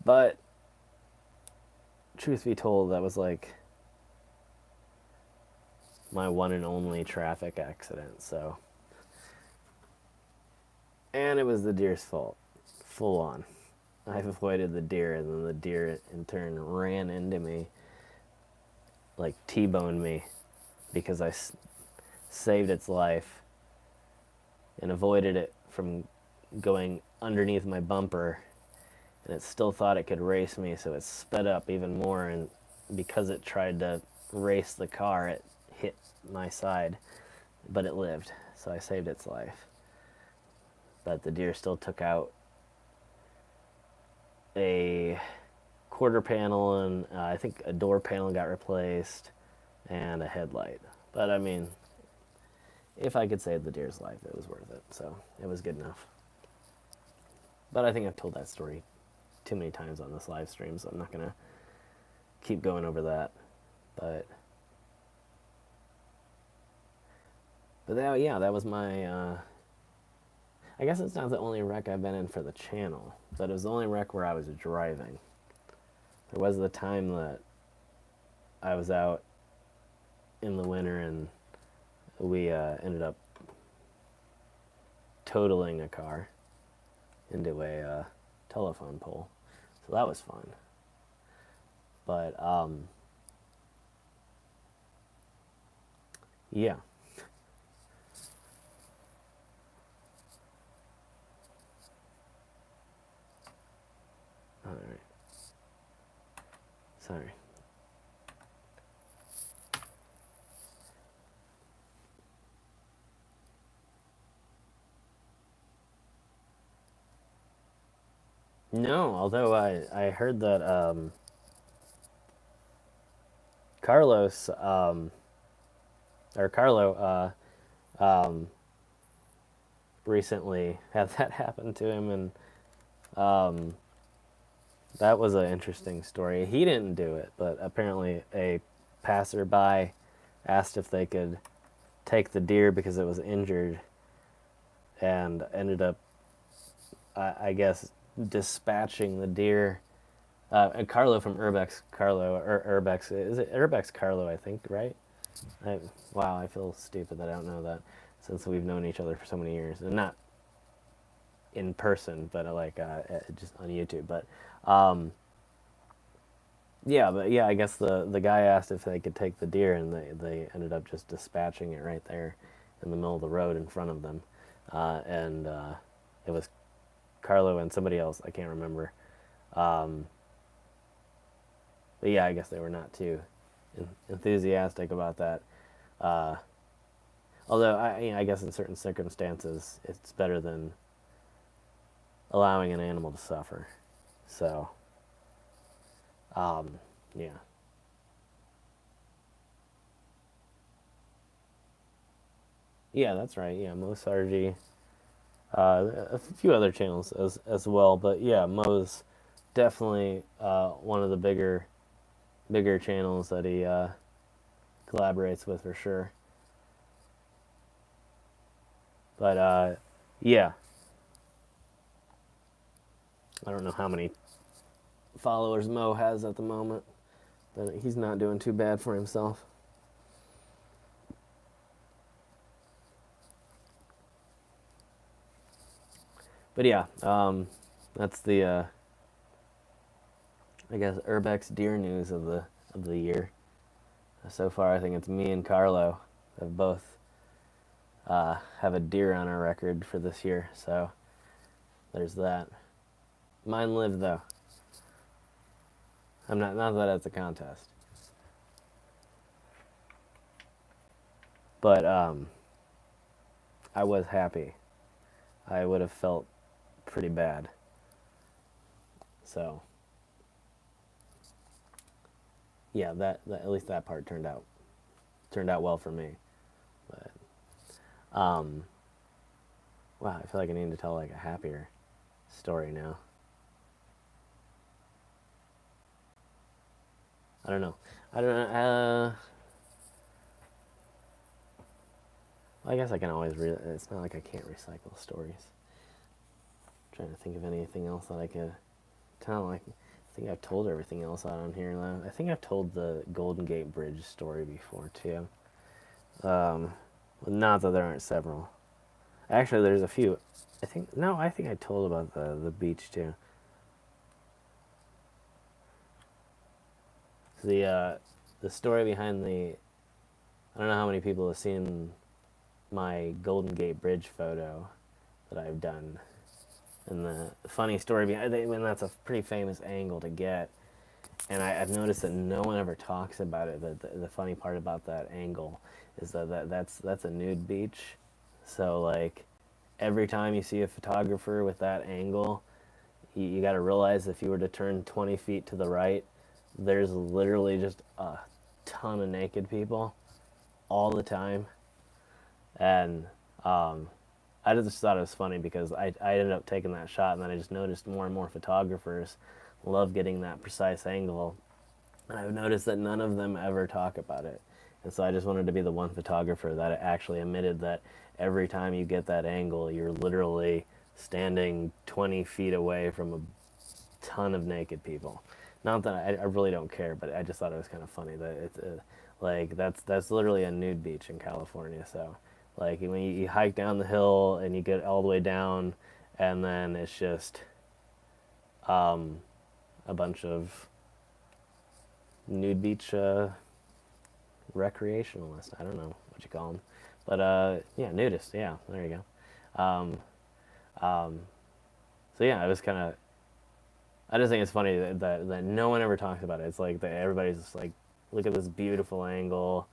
but truth be told, that was like my one and only traffic accident. So, and it was the deer's fault, full on. I avoided the deer, and then the deer in turn ran into me, like T-boned me, because saved its life and avoided it from going underneath my bumper, and it still thought it could race me, so it sped up even more, and because it tried to race the car, it hit my side, but it lived, so I saved its life. But the deer still took out a quarter panel, and I think a door panel got replaced, and a headlight. But I mean, if I could save the deer's life, it was worth it, so it was good enough. But I think I've told that story too many times on this live stream, so I'm not gonna keep going over that. But yeah, that was my. I guess it's not the only wreck I've been in for the channel, but it was the only wreck where I was driving. There was the time that I was out in the winter and we ended up totaling a car into a telephone pole. So that was fun. But yeah. All right. Sorry. No, although I heard that Carlos or Carlo recently had that happen to him, and um, that was an interesting story. He didn't do it, but apparently a passerby asked if they could take the deer because it was injured, and ended up, I guess, dispatching the deer. And Carlo from Urbex, Carlo or Urbex, is it Urbex Carlo? I think, right? Wow, I feel stupid that I don't know that, since we've known each other for so many years, and not in person, but just on YouTube. But um, yeah, I guess the guy asked if they could take the deer, and they ended up just dispatching it right there in the middle of the road in front of them, and it was Carlo and somebody else, I can't remember. Um, but yeah, I guess they were not too enthusiastic about that. Uh, Although I guess in certain circumstances, it's better than allowing an animal to suffer. So, um, yeah. Yeah, that's right. Yeah, Mo's RG. A few other channels as well, but yeah, Mo's definitely one of the bigger channels that he collaborates with for sure. But yeah, I don't know how many followers Mo has at the moment, but he's not doing too bad for himself. But yeah, that's the I guess Urbex deer news of the year. So far, I think it's me and Carlo have both have a deer on our record for this year. So there's that. Mine lived though. I'm not that it's a contest, but I was happy. I would have felt pretty bad. So yeah, that at least that part turned out well for me. But wow, I feel like I need to tell like a happier story now. I don't know. I don't know. Well, I guess I can always it's not like I can't recycle stories. I'm trying to think of anything else that I could tell. Like, I think I've told everything else out on here. I think I've told the Golden Gate Bridge story before too. Um, Not that there aren't several. Actually, there's a few. I think I told about the beach too. The story behind the I don't know how many people have seen my Golden Gate Bridge photo that I've done. And the funny story behind it, when that's a pretty famous angle to get. And I've noticed that no one ever talks about it. The funny part about that angle is that's a nude beach. So like every time you see a photographer with that angle, you got to realize if you were to turn 20 feet to the right, there's literally just a ton of naked people all the time. And I just thought it was funny because I ended up taking that shot, and then I just noticed more and more photographers love getting that precise angle. And I've noticed that none of them ever talk about it. And so I just wanted to be the one photographer that actually admitted that every time you get that angle, you're literally standing 20 feet away from a ton of naked people. Not that I really don't care, but I just thought it was kind of funny that it's like that's literally a nude beach in California. So Like when you hike down the hill and you get all the way down, and then it's just a bunch of nude beach recreationalists. I don't know what you call them, but yeah, nudists. Yeah, there you go. Um, um, so yeah, it was kind of. I just think it's funny that no one ever talks about it. It's like that everybody's just like, look at this beautiful angle.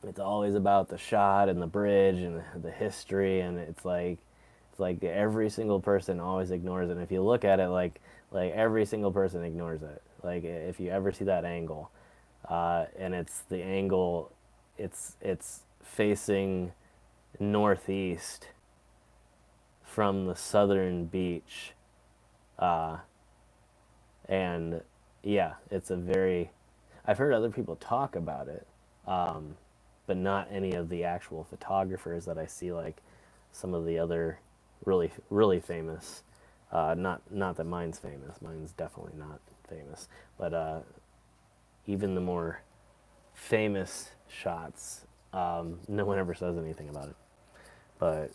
It's always about the shot and the bridge and the history, and it's like every single person always ignores it. And if you look at it, like every single person ignores it. Like if you ever see that angle, and it's the angle, it's facing northeast from the southern beach, uh, and yeah, it's a very. I've heard other people talk about it, but not any of the actual photographers that I see, like some of the other really famous. Not that mine's famous. Mine's definitely not famous, but even the more famous shots, no one ever says anything about it. But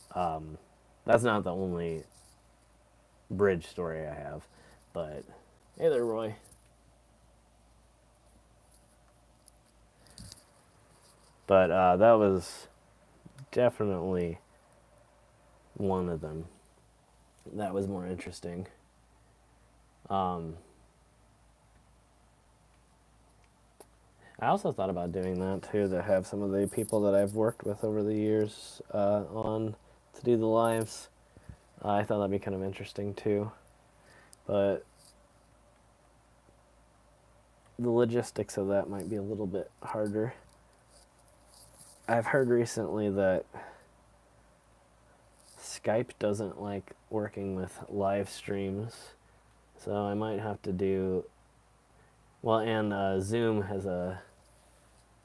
that's not the only bridge story I have. But hey there, Roy. But that was definitely one of them. That was more interesting. Um, I also thought about doing that too, to have some of the people that I've worked with over the years on to do the lives. I thought that'd be kind of interesting too. But the logistics of that might be a little bit harder. I've heard recently that Skype doesn't like working with live streams, so I might have to do. Well, and Zoom has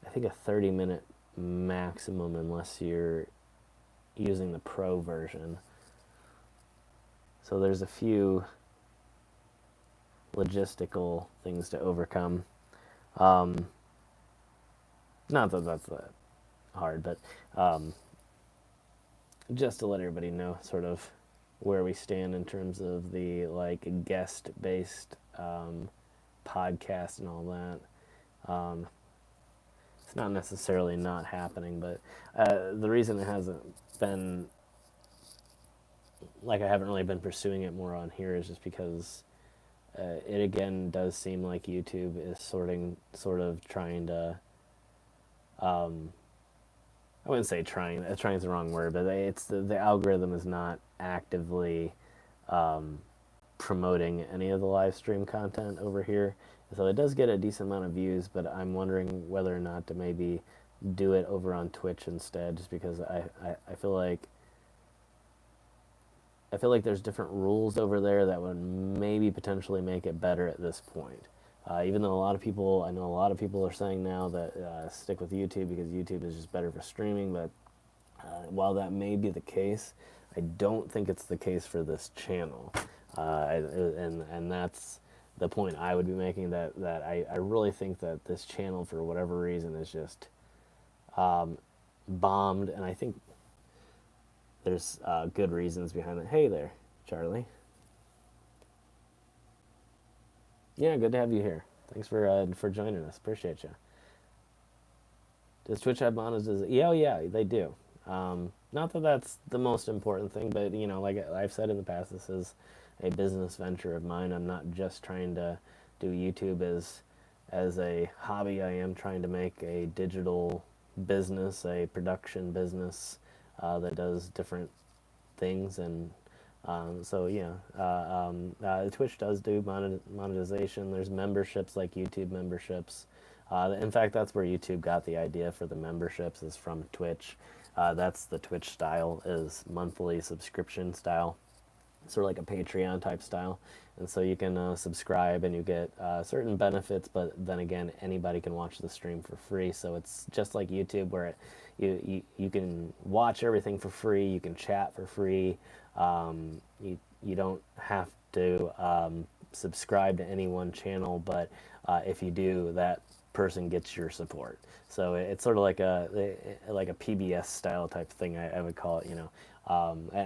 I think a 30-minute maximum unless you're using the pro version. So there's a few logistical things to overcome. Um, Not that that's that hard, but just to let everybody know sort of where we stand in terms of the like guest based podcast and all that. It's not necessarily not happening, but the reason it hasn't been like I haven't really been pursuing it more on here is just because it again does seem like YouTube is sort of trying to. I wouldn't say trying. Trying is the wrong word, but it's the algorithm is not actively promoting any of the live stream content over here. So it does get a decent amount of views, but I'm wondering whether or not to maybe do it over on Twitch instead, just because I feel like there's different rules over there that would maybe potentially make it better at this point. Even though I know a lot of people are saying now that stick with YouTube because YouTube is just better for streaming. But while that may be the case, I don't think it's the case for this channel. And that's the point I would be making. That I really think that this channel, for whatever reason, is just bombed, and I think there's good reasons behind it. Hey there, Charlie. Yeah, good to have you here. Thanks for joining us. Appreciate you. Does Twitch have monetization? Yeah, oh yeah, they do. Not that that's the most important thing, but like I've said in the past, this is a business venture of mine. I'm not just trying to do YouTube as a hobby. I am trying to make a digital business, a production business that does different things. And so yeah, Twitch does do monetization. There's memberships like YouTube memberships. In fact, that's where YouTube got the idea for the memberships, is from Twitch. That's the Twitch style, is monthly subscription style, sort of like a Patreon type style. And so you can subscribe and you get certain benefits, but then again, anybody can watch the stream for free. So it's just like YouTube, where you can watch everything for free, you can chat for free. You don't have to subscribe to any one channel, but if you do, that person gets your support. So it's sort of like a PBS style type thing. I would call it. And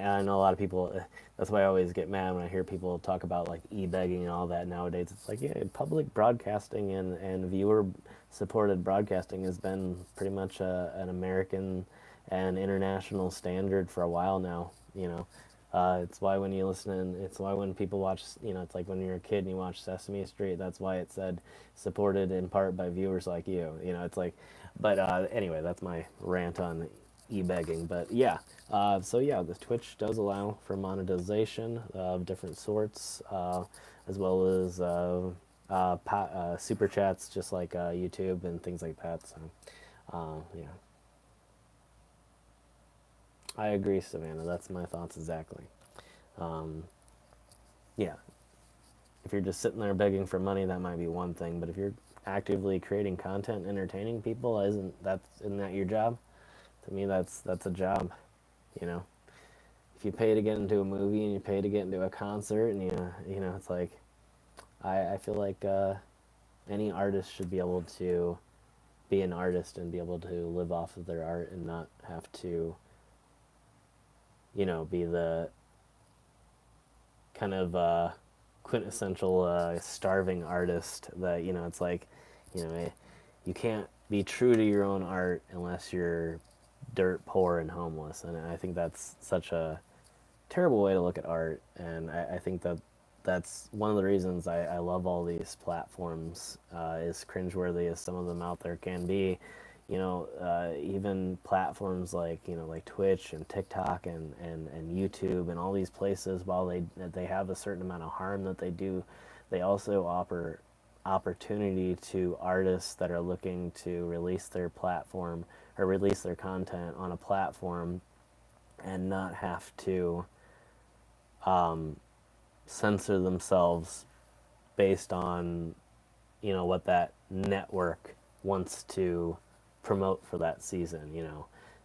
I know a lot of people. That's why I always get mad when I hear people talk about like e-begging and all that nowadays. It's like, yeah, public broadcasting and viewer supported broadcasting has been pretty much an American and international standard for a while now. It's why when you listen, it's why when people watch, it's like when you're a kid and you watch Sesame Street, that's why it said supported in part by viewers like you. It's like, but anyway, that's my rant on e-begging. But yeah, so yeah, the Twitch does allow for monetization of different sorts, as well as super chats, just like YouTube and things like that. So, yeah. I agree, Savannah. That's my thoughts exactly. Um, yeah, if you're just sitting there begging for money, that might be one thing. But if you're actively creating content, entertaining people, isn't that your job? To me, that's a job. You know, if you pay to get into a movie and you pay to get into a concert, and it's like I feel like any artist should be able to be an artist and be able to live off of their art and not have to, be the kind of quintessential starving artist that it's like, you can't be true to your own art unless you're dirt poor and homeless. And I think that's such a terrible way to look at art. And I think that's one of the reasons I love all these platforms, as cringeworthy as some of them out there can be. Even platforms like like Twitch and TikTok and YouTube and all these places, while they have a certain amount of harm that they do, they also offer opportunity to artists that are looking to release their platform or release their content on a platform and not have to censor themselves based on what that network wants to promote for that season.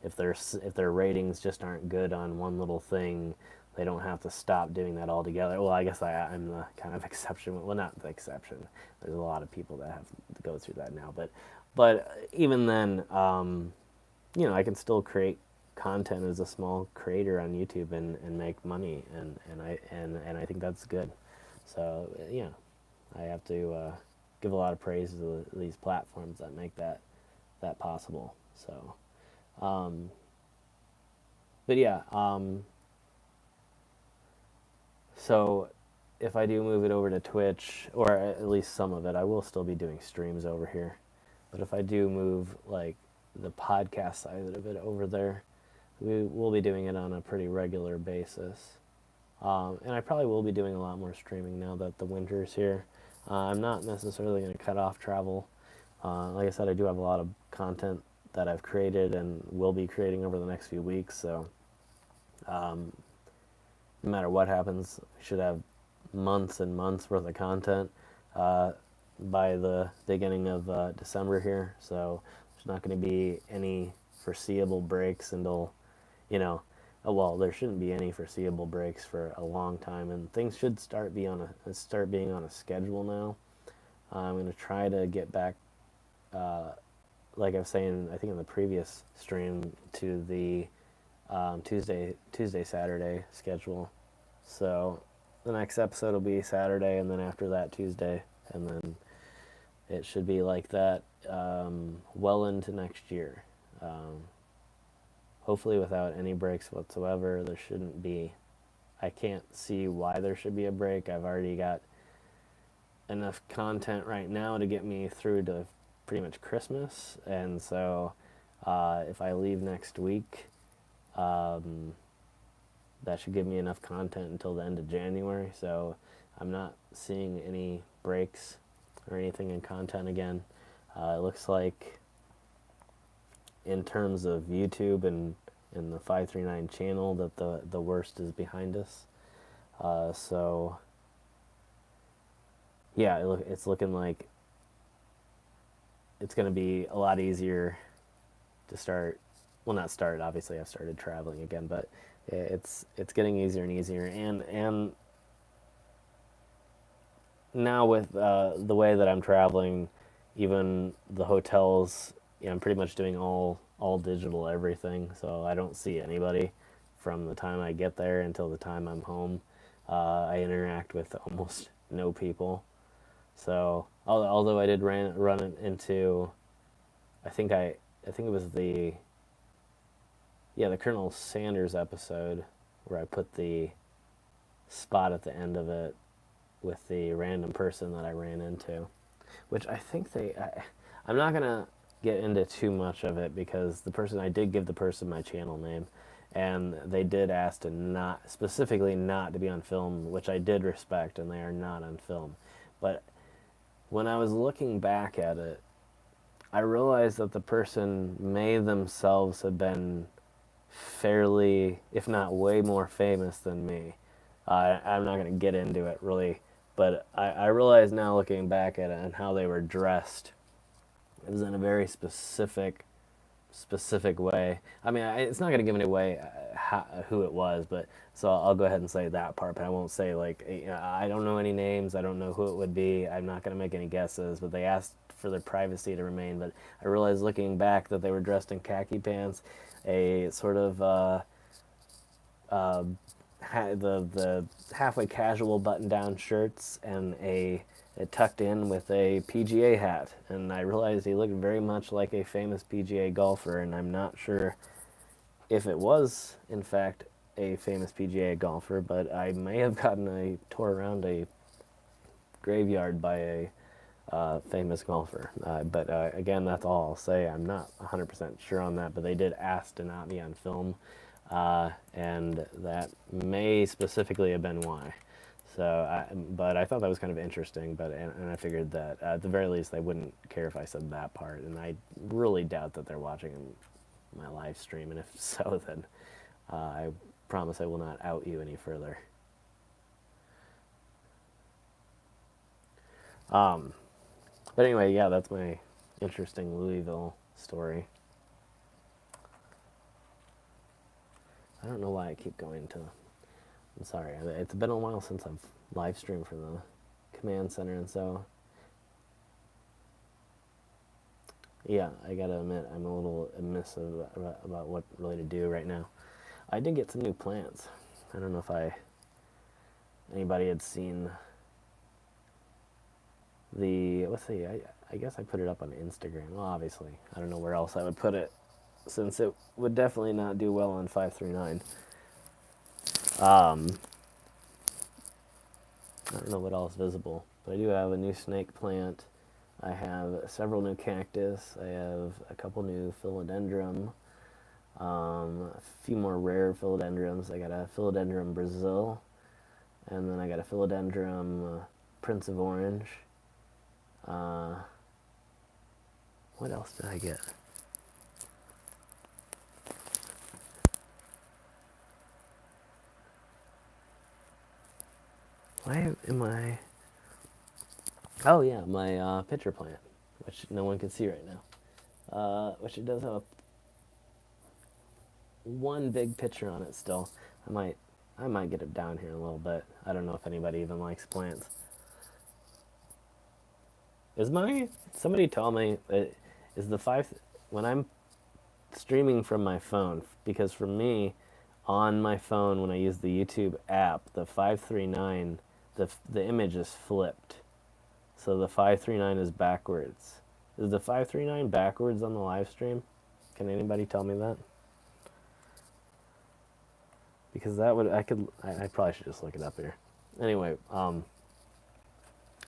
If their ratings just aren't good on one little thing, they don't have to stop doing that altogether. Well, I guess I'm the kind of exception. Well, not the exception. There's a lot of people that have to go through that now. But even then, I can still create content as a small creator on YouTube and make money, and I think that's good. So I have to give a lot of praise to these platforms that make that possible. So, but yeah, so if I do move it over to Twitch, or at least some of it, I will still be doing streams over here. But if I do move like the podcast side of it over there, we will be doing it on a pretty regular basis. And I probably will be doing a lot more streaming now that the winter is here. I'm not necessarily going to cut off travel. Like I said, I do have a lot of content that I've created and will be creating over the next few weeks. So no matter what happens, we should have months and months worth of content by the beginning of December here. So there's not going to be any foreseeable breaks until, well, there shouldn't be any foreseeable breaks for a long time, and things should start being on a schedule now. I'm going to try to get back, like I was saying, I think in the previous stream, to the Tuesday, Saturday schedule. So the next episode will be Saturday, and then after that Tuesday, and then it should be like that well into next year. Hopefully without any breaks whatsoever. There shouldn't be. I can't see why there should be a break. I've already got enough content right now to get me through to pretty much Christmas, and so if I leave next week, that should give me enough content until the end of January. So I'm not seeing any breaks or anything in content again. It looks like in terms of YouTube and the 539 channel that the worst is behind us. So yeah, it's looking like it's going to be a lot easier to start. Well, not start. Obviously, I've started traveling again, but it's getting easier and easier. And now with the way that I'm traveling, even the hotels, I'm pretty much doing all digital everything, so I don't see anybody from the time I get there until the time I'm home. I interact with almost no people. So although I did run it into, I think I think it was the Colonel Sanders episode where I put the spot at the end of it with the random person that I ran into, which I think I'm not gonna get into too much of it because the person, I did give the person my channel name, and they did ask to not, specifically not to be on film, which I did respect, and they are not on film. But when I was looking back at it, I realized that the person may themselves have been fairly, if not way more famous than me. I'm not going to get into it really, but I realize now looking back at it and how they were dressed, it was in a very specific way. I mean, it's not going to give it away who it was, but so I'll go ahead and say that part, but I won't say like, I don't know any names. I don't know who it would be. I'm not going to make any guesses, but they asked for their privacy to remain. But I realized looking back that they were dressed in khaki pants, a sort of uh, the halfway casual button-down shirts, and it tucked in with a PGA hat. And I realized he looked very much like a famous PGA golfer, and I'm not sure if it was in fact a famous PGA golfer, but I may have gotten a tour around a graveyard by a famous golfer. But again, that's all I'll say. I'm not 100% sure on that, but they did ask to not be on film, and that may specifically have been why. But I thought that was kind of interesting. And I figured that at the very least they wouldn't care if I said that part, and I really doubt that they're watching my live stream. And if so, then I promise I will not out you any further. But anyway, yeah, that's my interesting Louisville story. I don't know why I keep going to. I'm sorry. It's been a while since I've live streamed from the command center, and so yeah, I gotta admit I'm a little amiss about what really to do right now. I did get some new plants. I don't know if anybody had seen the, let's see, I guess I put it up on Instagram. Well, obviously, I don't know where else I would put it, since it would definitely not do well on 539. I don't know what else is visible, but I do have a new snake plant. I have several new cactus. I have a couple new philodendron. A few more rare philodendrons. I got a philodendron Brazil, and then I got a philodendron Prince of Orange. What else did I get? Why am I? Oh yeah, my pitcher plant, which no one can see right now. Which it does have one big pitcher on it still. I might get it down here a little bit. I don't know if anybody even likes plants. Somebody tell me, is the five, when I'm streaming from my phone, because for me, on my phone when I use the YouTube app, the 539, the image is flipped. So the 539 is backwards. Is the 539 backwards on the live stream? Can anybody tell me that? Because that would, I probably should just look it up here. Anyway,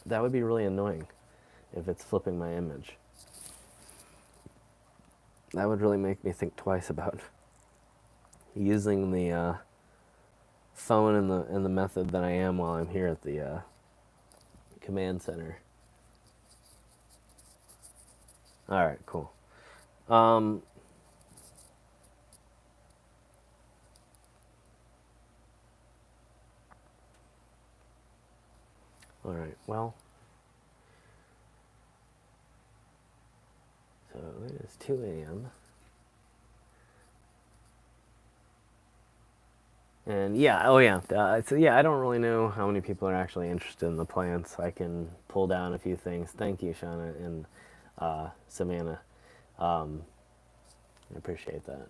that would be really annoying if it's flipping my image. That would really make me think twice about using the phone in the method that I am while I'm here at the command center. All right, cool. All right, well, so it is 2 a.m. And yeah, oh yeah, so yeah, I don't really know how many people are actually interested in the plants. I can pull down a few things. Thank you, Shauna. And Savannah. I appreciate that.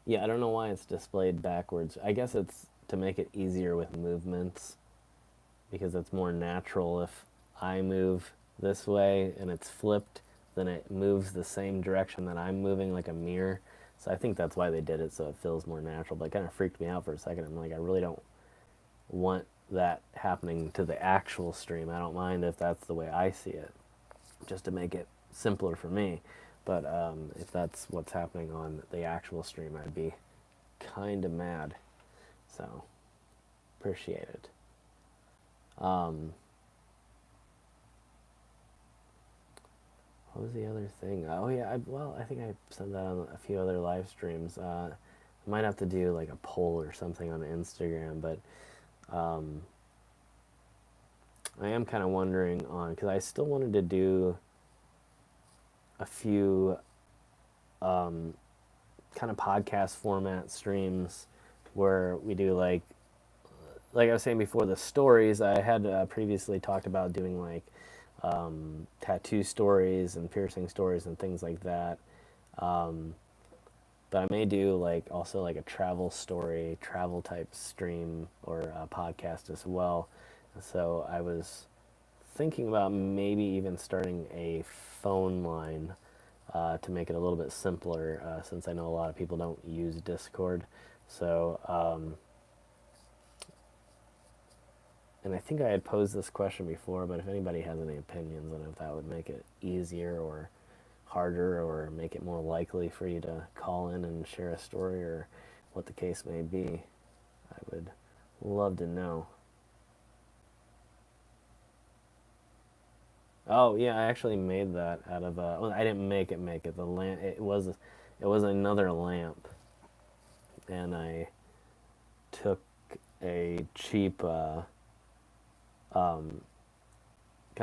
Yeah, I don't know why it's displayed backwards. I guess it's to make it easier with movements because it's more natural if I move this way and it's flipped, then it moves the same direction that I'm moving like a mirror. So I think that's why they did it, so it feels more natural. But it kind of freaked me out for a second. I'm like, I really don't want that happening to the actual stream. I don't mind if that's the way I see it, just to make it simpler for me. But if that's what's happening on the actual stream, I'd be kind of mad. So, appreciate it. What was the other thing? Oh yeah, I think I said that on a few other live streams. I might have to do like a poll or something on Instagram, but I am kind of wondering on, because I still wanted to do a few kind of podcast format streams where we do like I was saying before, the stories. I had previously talked about doing like tattoo stories and piercing stories and things like that. But I may do like also like a travel story, travel type stream or a podcast as well. So I was thinking about maybe even starting a phone line to make it a little bit simpler, since I know a lot of people don't use Discord. So, and I think I had posed this question before, but if anybody has any opinions on if that would make it easier or harder or make it more likely for you to call in and share a story or what the case may be, I would love to know. Oh yeah, I actually made that out of well, I didn't make it. The lamp. It was another lamp, and I took a cheap kind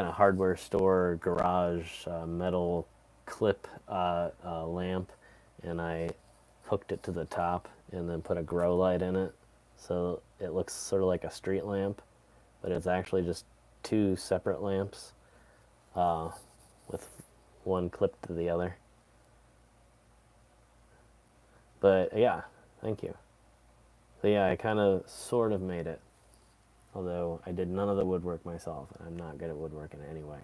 of hardware store garage metal clip lamp, and I hooked it to the top and then put a grow light in it, so it looks sort of like a street lamp, but it's actually just two separate lamps with one clipped to the other. But yeah, thank you. So yeah, I kind of sort of made it, although I did none of the woodwork myself, and I'm not good at woodworking anyway.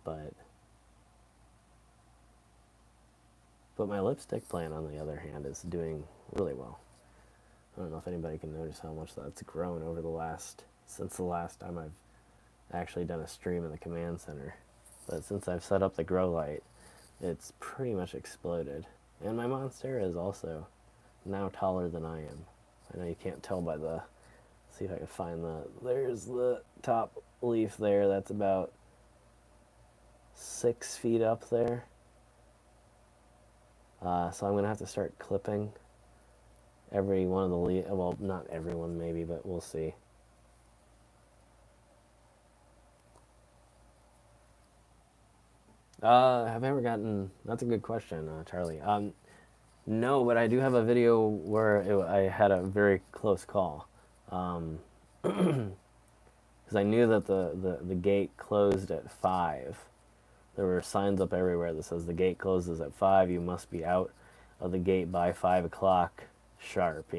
But my lipstick plant, on the other hand, is doing really well. I don't know if anybody can notice how much that's grown over since the last time I've actually done a stream in the command center. But since I've set up the grow light, it's pretty much exploded. And my monstera is also now taller than I am. I know you can't tell by the... See if I can find there's the top leaf there. That's about 6 feet up there. So I'm going to have to start clipping every one of the leaves. Well, not everyone maybe, but we'll see. Have I ever gotten... That's a good question, Charlie. No, but I do have a video where I had a very close call. Because I knew that the gate closed at 5. There were signs up everywhere that says the gate closes at 5. You must be out of the gate by 5 o'clock sharp,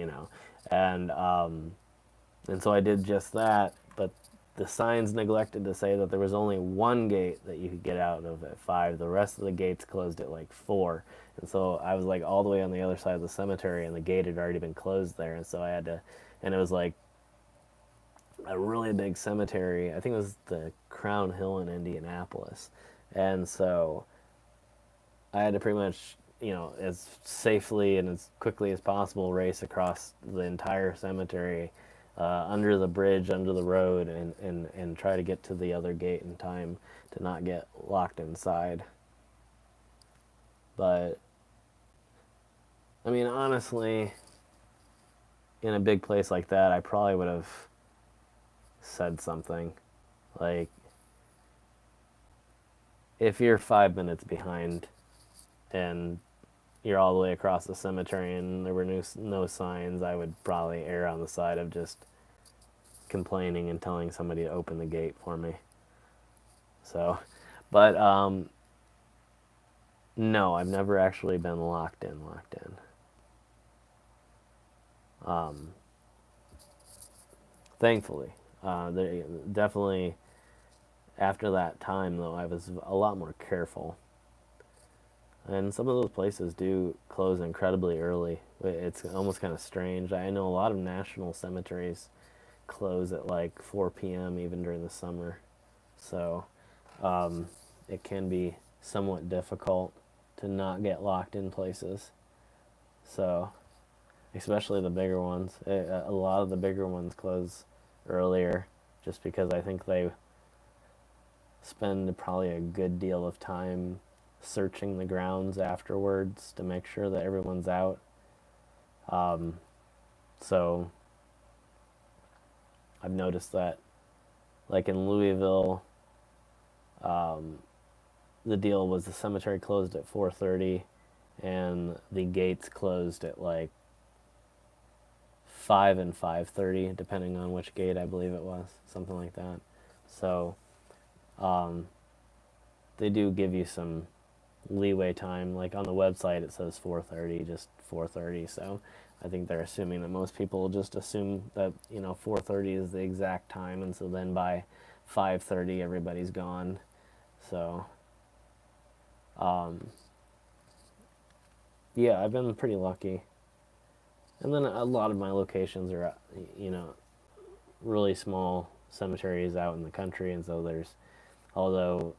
and so I did just that. But the signs neglected to say that there was only one gate that you could get out of at 5. The rest of the gates closed at like 4. And so I was like all the way on the other side of the cemetery, and the gate had already been closed there. And so I had to, and it was like a really big cemetery. I think it was the Crown Hill in Indianapolis. And so I had to pretty much, as safely and as quickly as possible race across the entire cemetery, under the bridge, under the road, and try to get to the other gate in time to not get locked inside. But, I mean, honestly, in a big place like that, I probably would have said something. Like, if you're 5 minutes behind and you're all the way across the cemetery and there were no signs, I would probably err on the side of just complaining and telling somebody to open the gate for me. So But no, I've never actually been locked in. Locked in. Um, Thankfully, they definitely after that time though, I was a lot more careful. And some of those places do close incredibly early. It's almost kind of strange. I know a lot of national cemeteries close at like 4 p.m. even during the summer. So um, it can be somewhat difficult to not get locked in places. So, especially the bigger ones. A lot of the bigger ones close earlier just because I think they spend probably a good deal of time searching the grounds afterwards to make sure that everyone's out. Um, so I've noticed that, like in Louisville, um, the deal was the cemetery closed at 4:30, and the gates closed at like 5 and 5:30, depending on which gate I believe it was, something like that. So um, they do give you some leeway time. Like on the website, it says 4:30, just 4:30. So I think they're assuming that most people just assume that 4:30 is the exact time, and so then by 5:30 everybody's gone. So um, yeah, I've been pretty lucky. And then a lot of my locations are you know really small cemeteries out in the country, and so although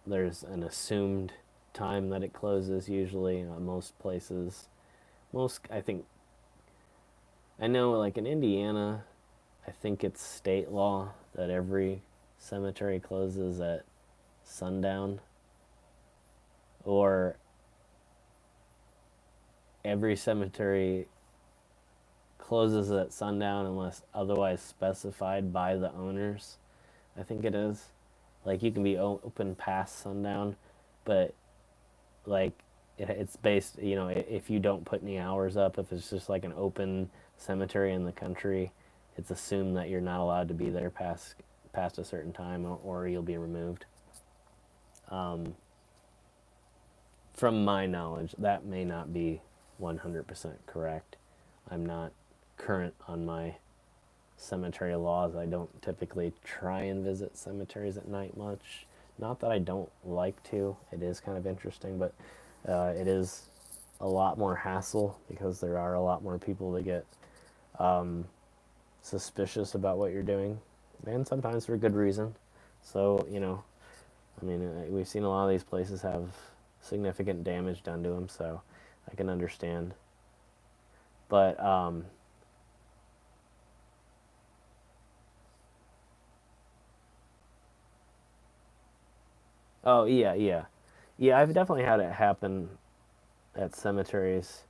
there's an assumed time that it closes usually. Most places, most I think I know like in Indiana, I think it's state law that every cemetery closes at sundown, or every cemetery closes at sundown unless otherwise specified by the owners. I think it is. Like you can be open past sundown, but like it's based, if you don't put any hours up, if it's just like an open cemetery in the country, it's assumed that you're not allowed to be there past a certain time, or you'll be removed. Um, from my knowledge, that may not be 100% correct. I'm not current on my cemetery laws. I don't typically try and visit cemeteries at night much. Not that I don't like to. It is kind of interesting, but it is a lot more hassle because there are a lot more people that get um, suspicious about what you're doing, and sometimes for good reason. So, I mean, we've seen a lot of these places have significant damage done to them, so I can understand. But oh yeah, yeah, yeah. I've definitely had it happen at cemeteries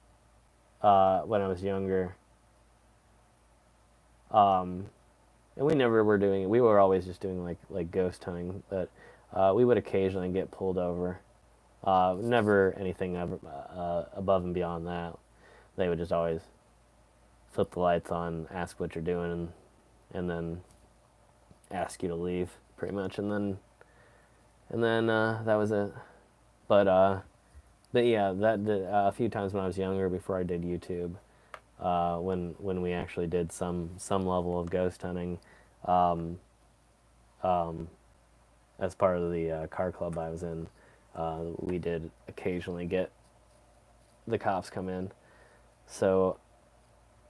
when I was younger. Um, and we never were doing it. We were always just doing like ghost hunting, but we would occasionally get pulled over. Never anything above and beyond that. They would just always flip the lights on, ask what you're doing, and then ask you to leave, pretty much, and then that was it. But but yeah, a few times when I was younger, before I did YouTube, when we actually did some level of ghost hunting, um, um, as part of the car club I was in, we did occasionally get the cops come in. So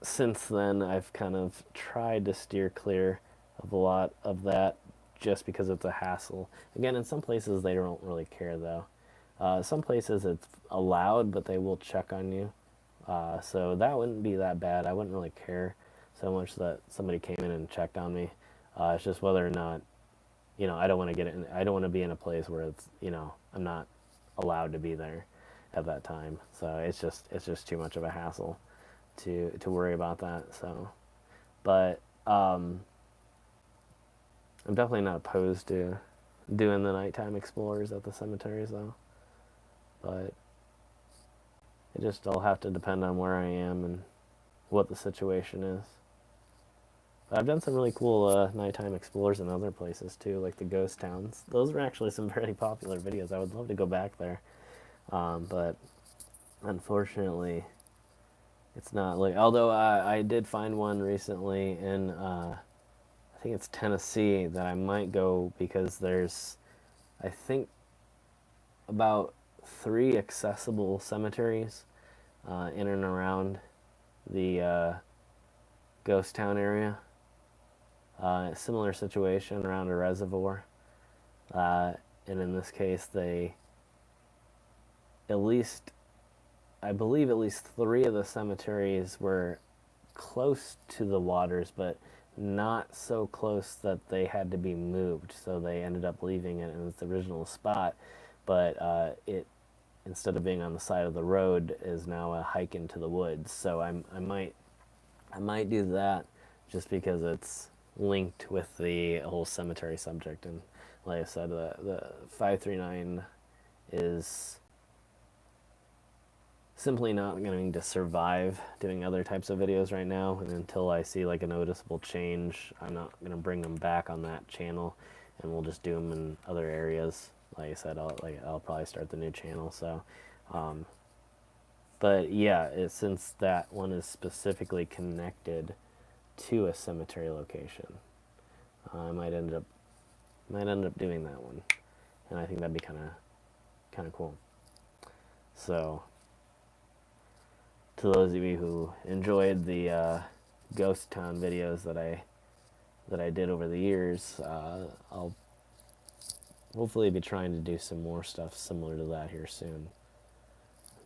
since then, I've kind of tried to steer clear of a lot of that just because it's a hassle. Again, in some places they don't really care though. Some places it's allowed, but they will check on you. So that wouldn't be that bad. I wouldn't really care so much that somebody came in and checked on me. It's just whether or not, I don't want to get it. I don't want to be in a place where I'm not allowed to be there at that time. So it's just too much of a hassle to worry about that. So, but I'm definitely not opposed to doing the nighttime explorers at the cemeteries though. But it just all have to depend on where I am and what the situation is. But I've done some really cool nighttime explores in other places too, like the ghost towns. Those were actually some very popular videos. I would love to go back there, but unfortunately, it's not like. Although I did find one recently in I think it's Tennessee that I might go because there's I think about 3 accessible cemeteries in and around the ghost town area. Similar situation around a reservoir, uh, and in this case, they at least I believe at least 3 of the cemeteries were close to the waters, but not so close that they had to be moved. So they ended up leaving it in its original spot, but it instead of being on the side of the road is now a hike into the woods. So I might do that just because it's linked with the whole cemetery subject. And like I said, the 539 is simply not going to survive doing other types of videos right now. And until I see like a noticeable change, I'm not going to bring them back on that channel, and we'll just do them in other areas. Like I said, I'll probably start the new channel. So, but yeah, since that one is specifically connected to a cemetery location, I might end up doing that one, and I think that'd be kind of cool. So, to those of you who enjoyed the ghost town videos that I did over the years, I'll hopefully be trying to do some more stuff similar to that here soon,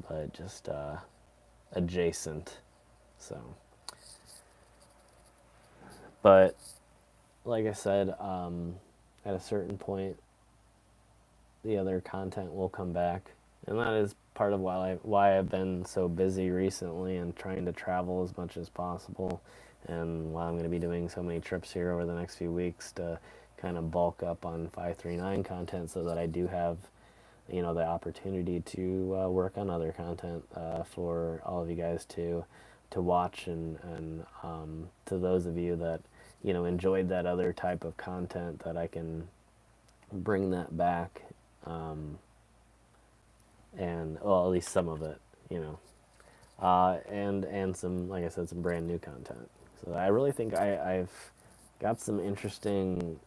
but just adjacent. So, but like I said, at a certain point, the other content will come back, and that is part of why I've been so busy recently and trying to travel as much as possible, and why I'm going to be doing so many trips here over the next few weeks to kind of bulk up on 539 content so that I do have the opportunity to work on other content for all of you guys to watch, and to those of you that enjoyed that other type of content, that I can bring that back, and well, at least some of it, and some, like I said, some brand new content. So I really think I've got some interesting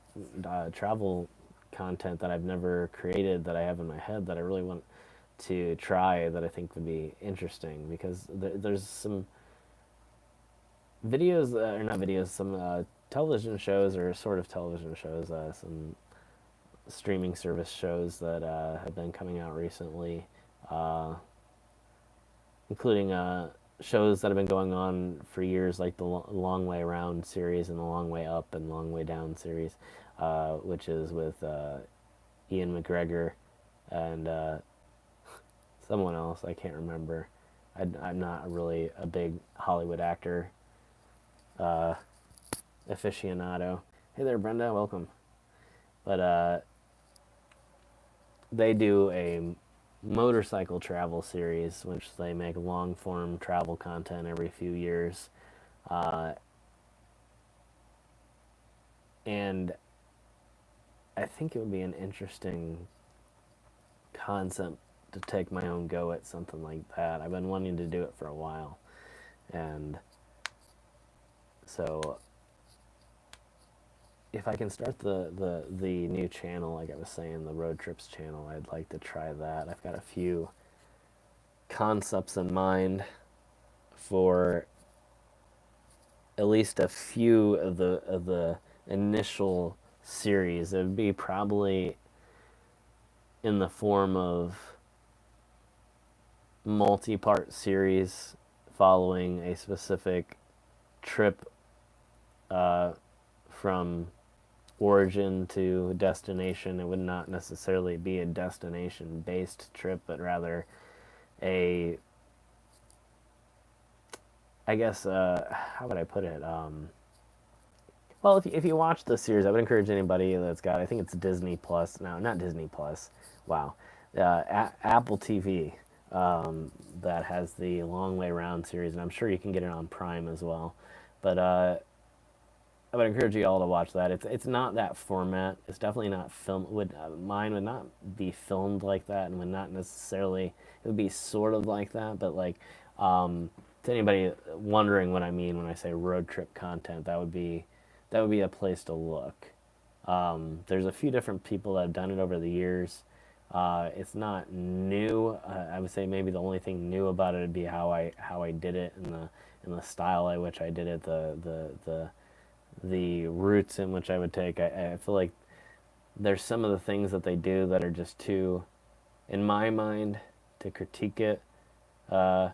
travel content that I've never created, that I have in my head, that I really want to try, that I think would be interesting, because there's some videos, or not videos, some television shows, or sort of television shows, some streaming service shows that have been coming out recently, uh, including shows that have been going on for years, like the Long Way Around series and the Long Way Up and Long Way Down series, which is with Ian McGregor and someone else. I can't remember. I'm not really a big Hollywood actor aficionado. Hey there, Brenda. Welcome. But they do a motorcycle travel series, which they make long form travel content every few years. And I think it would be an interesting concept to take my own go at something like that. I've been wanting to do it for a while. And so if I can start the new channel, like I was saying, the Road Trips channel, I'd like to try that. I've got a few concepts in mind for at least a few of the initial series. It would be probably in the form of multi-part series following a specific trip from origin to destination. It would not necessarily be a destination based trip, but rather a, I guess, how would I put it? Well, if you watch the series, I would encourage anybody that's got, I think it's Disney Plus. No, not Disney Plus. Wow. Apple TV, that has the Long Way Round series, and I'm sure you can get it on Prime as well. But I would encourage you all to watch that. It's not that format. It's definitely not film. Mine would not be filmed like that, and would not necessarily. It would be sort of like that, but like to anybody wondering what I mean when I say road trip content, that would be a place to look. There's a few different people that have done it over the years. It's not new. I would say maybe the only thing new about it would be how I did it and the style at which I did it, the routes in which I would take. I feel like there's some of the things that they do that are just too, in my mind, to critique it. Uh,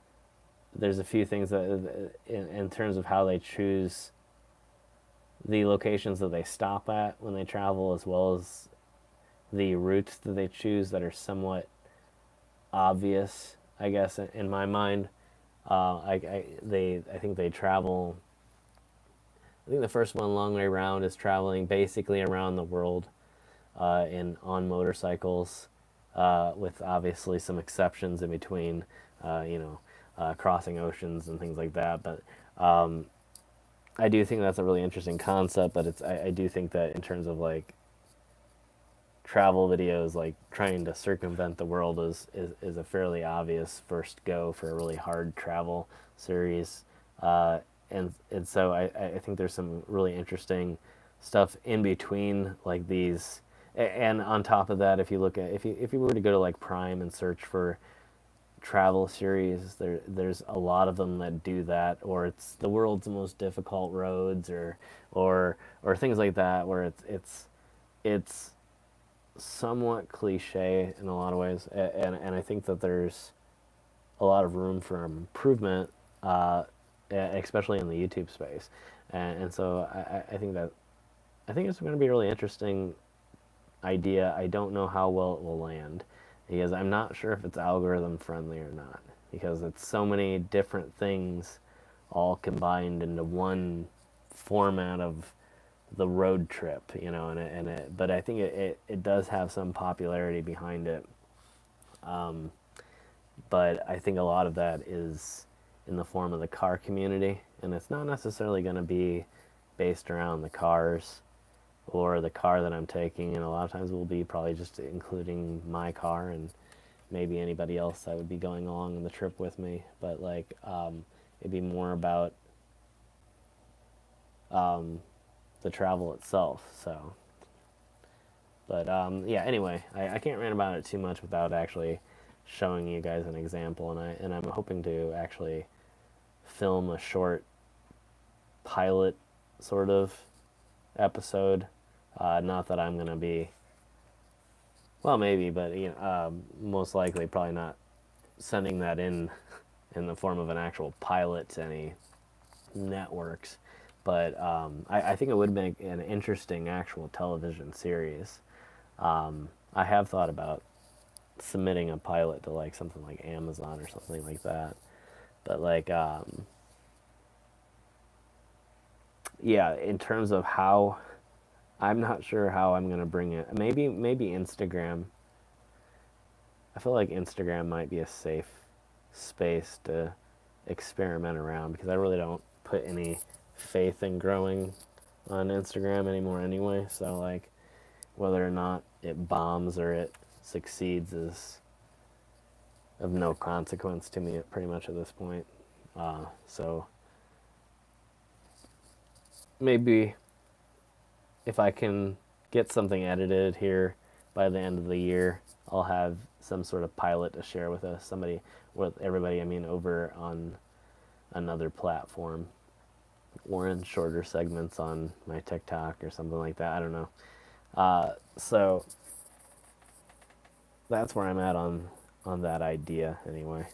there's a few things that, in terms of how they choose the locations that they stop at when they travel, as well as the routes that they choose that are somewhat obvious, I guess, in my mind. I think they travel. I think the first one, Long Way Round, is traveling basically around the world in on motorcycles, with obviously some exceptions in between, crossing oceans and things like that. But I do think that's a really interesting concept. But I do think that in terms of like travel videos, like trying to circumvent the world is a fairly obvious first go for a really hard travel series. And so I think there's some really interesting stuff in between like these. And on top of that, if you were to go to like Prime and search for travel series, there's a lot of them that do that, or it's the world's most difficult roads, or things like that, where it's somewhat cliche in a lot of ways, and I think that there's a lot of room for improvement, especially in the YouTube space, and so I think it's going to be a really interesting idea. I don't know how well it will land because I'm not sure if it's algorithm friendly or not, because it's so many different things all combined into one format of the road trip, but I think it does have some popularity behind it. But I think a lot of that is in the form of the car community, and it's not necessarily going to be based around the cars or the car that I'm taking, and a lot of times will be probably just including my car and maybe anybody else that would be going along on the trip with me. But like, it'd be more about the travel itself. So, but yeah. Anyway, I can't rant about it too much without actually showing you guys an example, and I'm hoping to actually film a short pilot sort of episode. Not that I'm gonna be, well, maybe, but most likely probably not sending that in the form of an actual pilot to any networks. But I think it would make an interesting actual television series. I have thought about submitting a pilot to like something like Amazon or something like that. But like, yeah, in terms of how, I'm not sure how I'm gonna bring it. Maybe Instagram. I feel like Instagram might be a safe space to experiment around, because I really don't put any faith in growing on Instagram anymore anyway. So like, whether or not it bombs or it succeeds is of no consequence to me pretty much at this point. So maybe if I can get something edited here by the end of the year, I'll have some sort of pilot to share with with everybody. I mean, over on another platform, or in shorter segments on my TikTok or something like that. I don't know. So that's where I'm at on that idea anyway.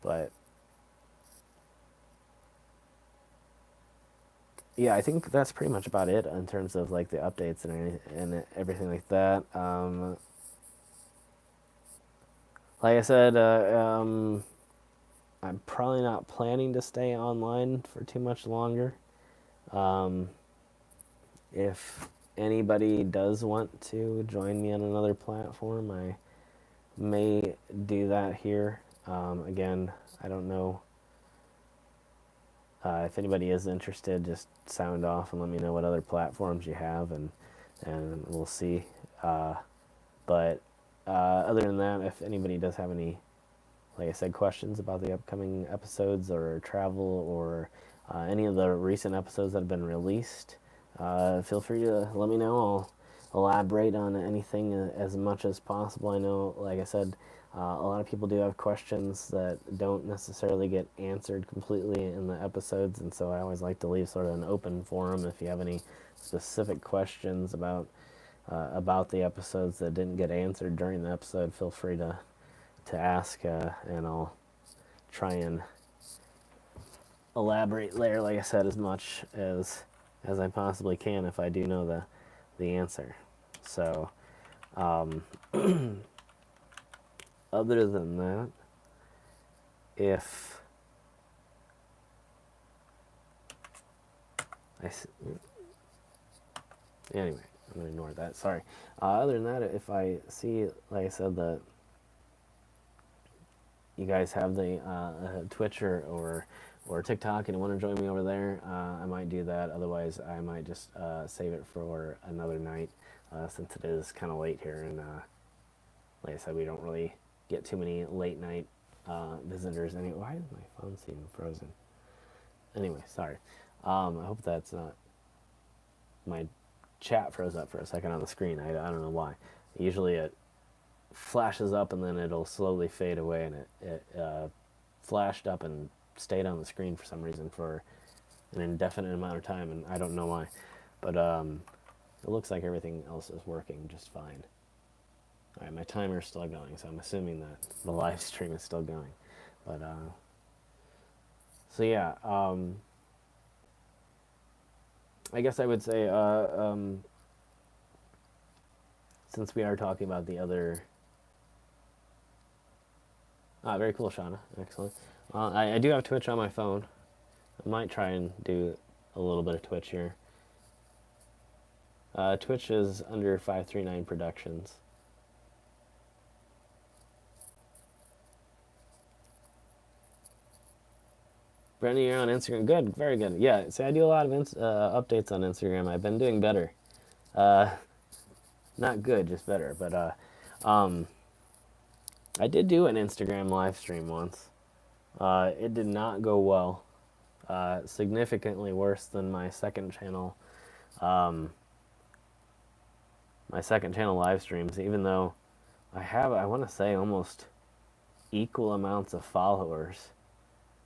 But yeah, I think that's pretty much about it in terms of like the updates and everything like that. Like I said, I'm probably not planning to stay online for too much longer. Um, if anybody does want to join me on another platform, I may do that here. Again, I don't know if anybody is interested, just sound off and let me know what other platforms you have, and we'll see. But other than that, if anybody does have any, like I said, questions about the upcoming episodes or travel or any of the recent episodes that have been released, feel free to let me know. I'll elaborate on anything as much as possible. I know, like I said, a lot of people do have questions that don't necessarily get answered completely in the episodes, and so I always like to leave sort of an open forum. If you have any specific questions about the episodes that didn't get answered during the episode, feel free to ask, and I'll try and elaborate there, like I said, as much as I possibly can if I do know the answer. So, other than that, if I anyway, I'm gonna ignore that. Sorry. Other than that, if I see, like I said, that you guys have the Twitch or TikTok and want to join me over there, I might do that. Otherwise, I might just save it for another night, since it is kind of late here. And like I said, we don't really get too many late night visitors. Anyway, why is my phone seem frozen? Anyway, sorry. I hope that's not... My chat froze up for a second on the screen. I don't know why. Usually it flashes up and then it'll slowly fade away, and it flashed up and stayed on the screen for some reason for an indefinite amount of time, and I don't know why. But it looks like everything else is working just fine. Alright, my timer's still going, so I'm assuming that the live stream is still going. But, so yeah, I guess I would say, since we are talking about the other... very cool, Shauna. Excellent. I do have Twitch on my phone. I might try and do a little bit of Twitch here. Twitch is under 539 Productions. Brendan, you're on Instagram. Good, very good. Yeah, see, I do a lot of updates on Instagram. I've been doing better. Not good, just better. But I did do an Instagram live stream once. It did not go well. Significantly worse than my second channel. My second channel live streams, even though I have, I want to say, almost equal amounts of followers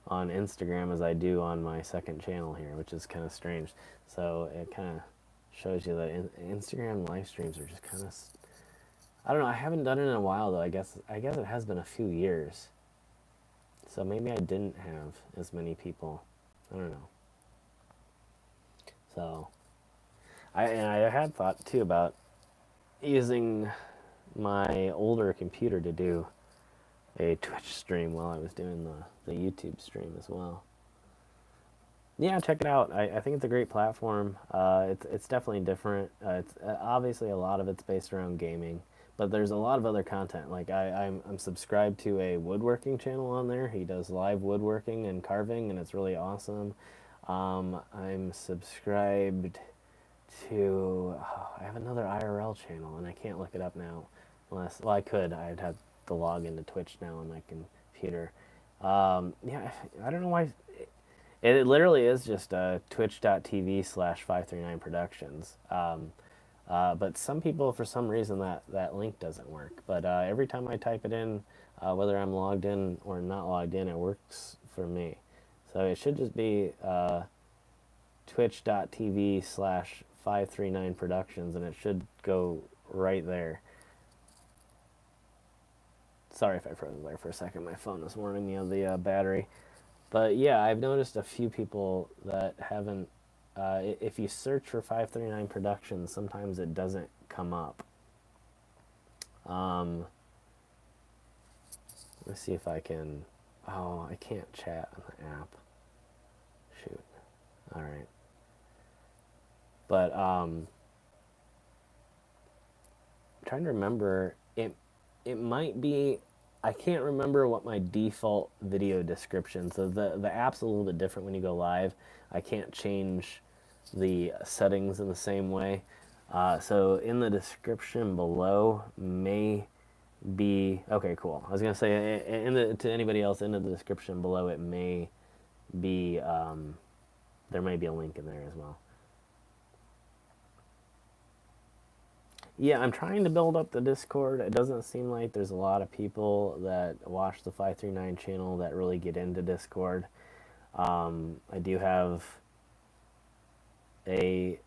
on Instagram as I do on my second channel here, which is kind of strange. So it kind of shows you that Instagram live streams are just kind of... I don't know, I haven't done it in a while though. I guess it has been a few years. So maybe I didn't have as many people. I don't know. So I had thought too about using my older computer to do a Twitch stream while I was doing the YouTube stream as well. Yeah, check it out. I think it's a great platform. It's definitely different. It's obviously a lot of it's based around gaming, but there's a lot of other content. Like I'm subscribed to a woodworking channel on there. He does live woodworking and carving, and it's really awesome. I'm subscribed to... I have another IRL channel, and I can't look it up now. Unless, well, I could. I'd have to log into Twitch now on my computer. Yeah, I don't know why. It literally is just twitch.tv/539 Productions. But some people, for some reason, that link doesn't work. But every time I type it in, whether I'm logged in or not logged in, it works for me. So it should just be twitch.tv/539 Productions, and it should go right there. Sorry if I froze there for a second. My phone was warning me of the battery. But yeah, I've noticed a few people that haven't... if you search for 539 Productions, sometimes it doesn't come up. Let's see if I can... Oh, I can't chat on the app. Shoot. Alright. But, I'm trying to remember... It might be I can't remember what my default video description. So the app's a little bit different when you go live. I can't change the settings in the same way. So in the description below may be okay. Cool. I was gonna say to anybody else, in the description below, it may be there may be a link in there as well. Yeah, I'm trying to build up the Discord. It doesn't seem like there's a lot of people that watch the 539 channel that really get into Discord. I do have a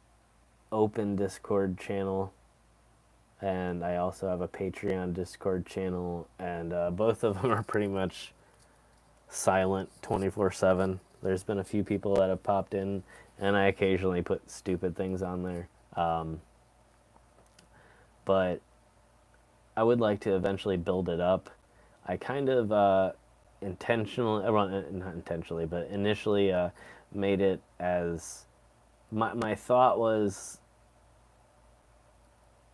open Discord channel, and I also have a Patreon Discord channel, and both of them are pretty much silent 24/7. There's been a few people that have popped in, and I occasionally put stupid things on there. But I would like to eventually build it up. I kind of intentionally, well, not intentionally, but initially made it as my thought was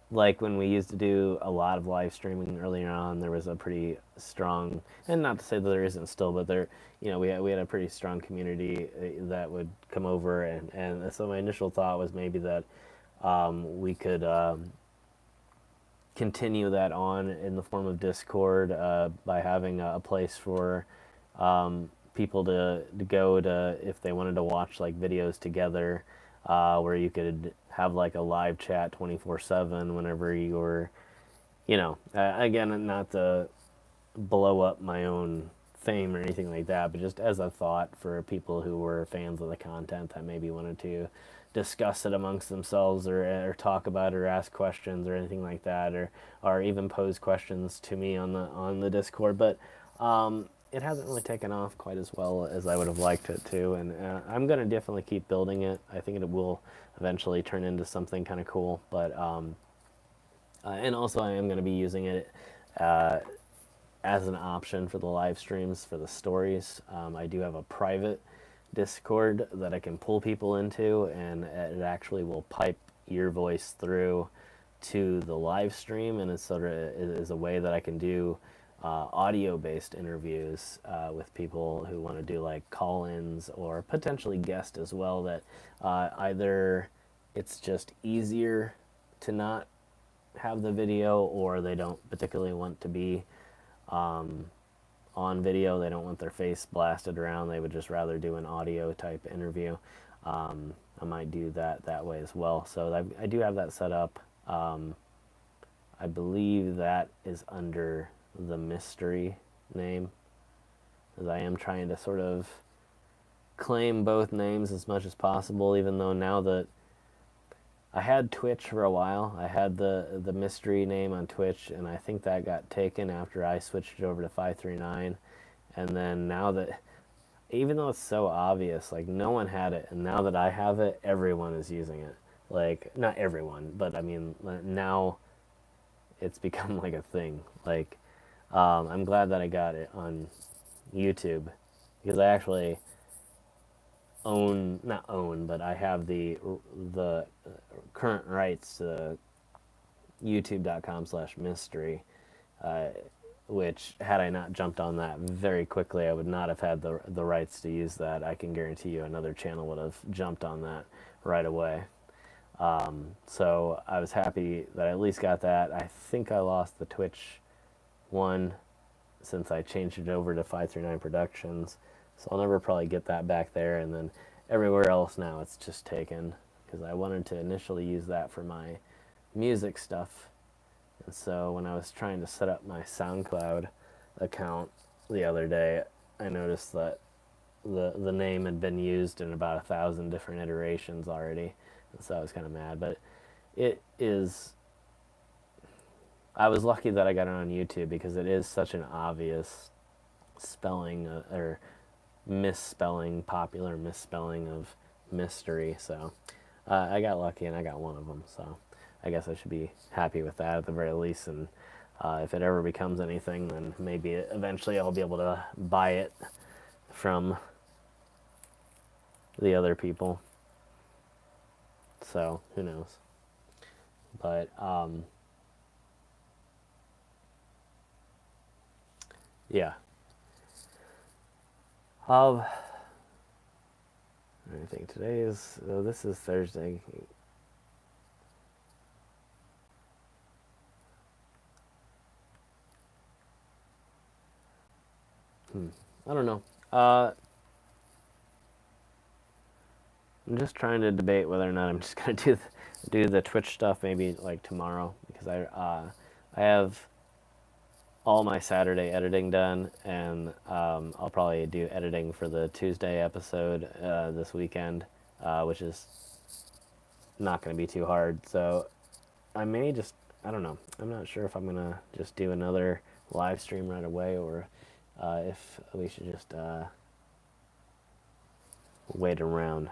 like when we used to do a lot of live streaming earlier on, there was a pretty strong, and not to say that there isn't still, but there, we had a pretty strong community that would come over, and so my initial thought was maybe that we could continue that on in the form of Discord by having a place for people to go to if they wanted to watch like videos together, where you could have like a live chat 24/7 whenever you were, again, not to blow up my own fame or anything like that, but just as a thought for people who were fans of the content that maybe wanted to discuss it amongst themselves, or talk about it, or ask questions or anything like that, or even pose questions to me on the Discord. But it hasn't really taken off quite as well as I would have liked it to, and I'm going to definitely keep building it. I think it will eventually turn into something kind of cool, but and also I am going to be using it as an option for the live streams, for the stories. I do have a private Discord that I can pull people into, and it actually will pipe your voice through to the live stream, and it's sort of is a way that I can do audio-based interviews with people who want to do like call-ins or potentially guest as well. That either it's just easier to not have the video, or they don't particularly want to be on video. They don't want their face blasted around. They would just rather do an audio type interview. I might do that way as well. So I do have that set up. I believe that is under the mystery name, as I am trying to sort of claim both names as much as possible, even though now that I had Twitch for a while, I had the mystery name on Twitch, and I think that got taken after I switched it over to 539. And then now that, even though it's so obvious, like no one had it, and now that I have it, everyone is using it. Like, not everyone, but I mean, now it's become like a thing. Like, I'm glad that I got it on YouTube, because I actually not own, but I have the current rights to youtube.com/mystery, which, had I not jumped on that very quickly, I would not have had the rights to use that. I can guarantee you another channel would have jumped on that right away. So I was happy that I at least got that. I think I lost the Twitch one since I changed it over to 539 Productions, so I'll never probably get that back there. And then everywhere else now it's just taken, because I wanted to initially use that for my music stuff. And so when I was trying to set up my SoundCloud account the other day, I noticed that the name had been used in about 1,000 different iterations already, and so I was kind of mad. But it is, I was lucky that I got it on YouTube, because it is such an obvious spelling or misspelling, popular misspelling of mystery. So I got lucky and I got one of them. So I guess I should be happy with that at the very least. And if it ever becomes anything, then maybe eventually I'll be able to buy it from the other people. So who knows? But Yeah. Um, I think today is this is Thursday. Hmm. I don't know. I'm just trying to debate whether or not I'm just gonna do the Twitch stuff maybe like tomorrow because I have all my Saturday editing done, and I'll probably do editing for the Tuesday episode this weekend, which is not going to be too hard. So I may just, I don't know. I'm not sure if I'm going to just do another live stream right away or if we should just wait around.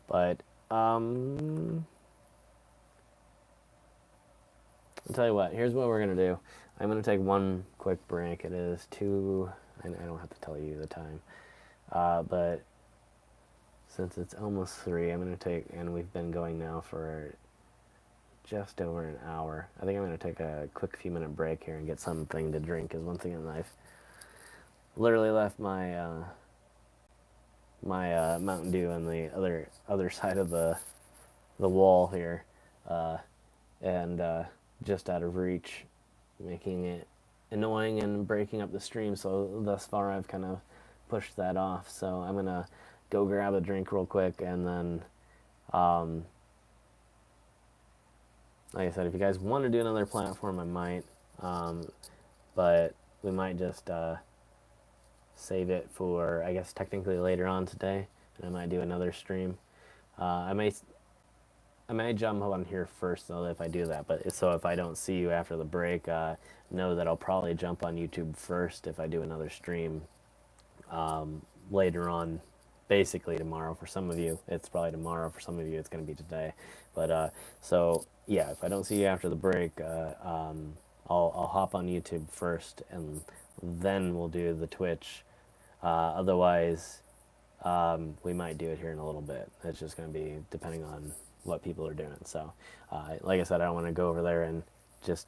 But I'll tell you what, here's what we're going to do. I'm going to take one quick break. It is 2, I don't have to tell you the time. But since it's almost 3, I'm going to take, and we've been going now for just over an hour. I think I'm going to take a quick few minute break here and get something to drink. Because one thing in life, literally left my Mountain Dew on the other side of the wall here, uh, and just out of reach, making it annoying and breaking up the stream. So thus far, I've kind of pushed that off. So I'm gonna go grab a drink real quick, and then, like I said, if you guys want to do another platform, I might, but we might just save it for, I guess, technically later on today, and I might do another stream. I may jump on here first though if I do that. But so if I don't see you after the break, know that I'll probably jump on YouTube first if I do another stream later on. Basically tomorrow for some of you, it's probably tomorrow. For some of you, it's going to be today. But so yeah, if I don't see you after the break, I'll hop on YouTube first, and then we'll do the Twitch. Otherwise, we might do it here in a little bit. It's just going to be depending on what people are doing. So, like I said, I don't want to go over there and just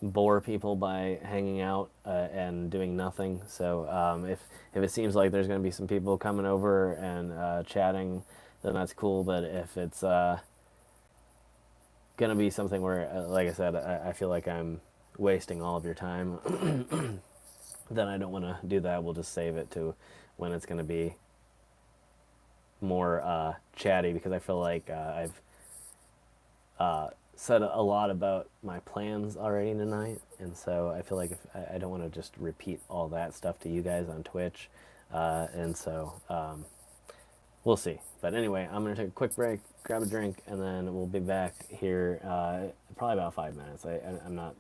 bore people by hanging out and doing nothing. So, if it seems like there's going to be some people coming over and chatting, then that's cool. But if it's going to be something where, like I said, I feel like I'm wasting all of your time, then I don't want to do that. We'll just save it to when it's going to be more chatty, because I feel like I've said a lot about my plans already tonight, and so I feel like if I don't want to just repeat all that stuff to you guys on Twitch, and so we'll see. But anyway, I'm gonna take a quick break, grab a drink, and then we'll be back here probably about 5 minutes. I'm not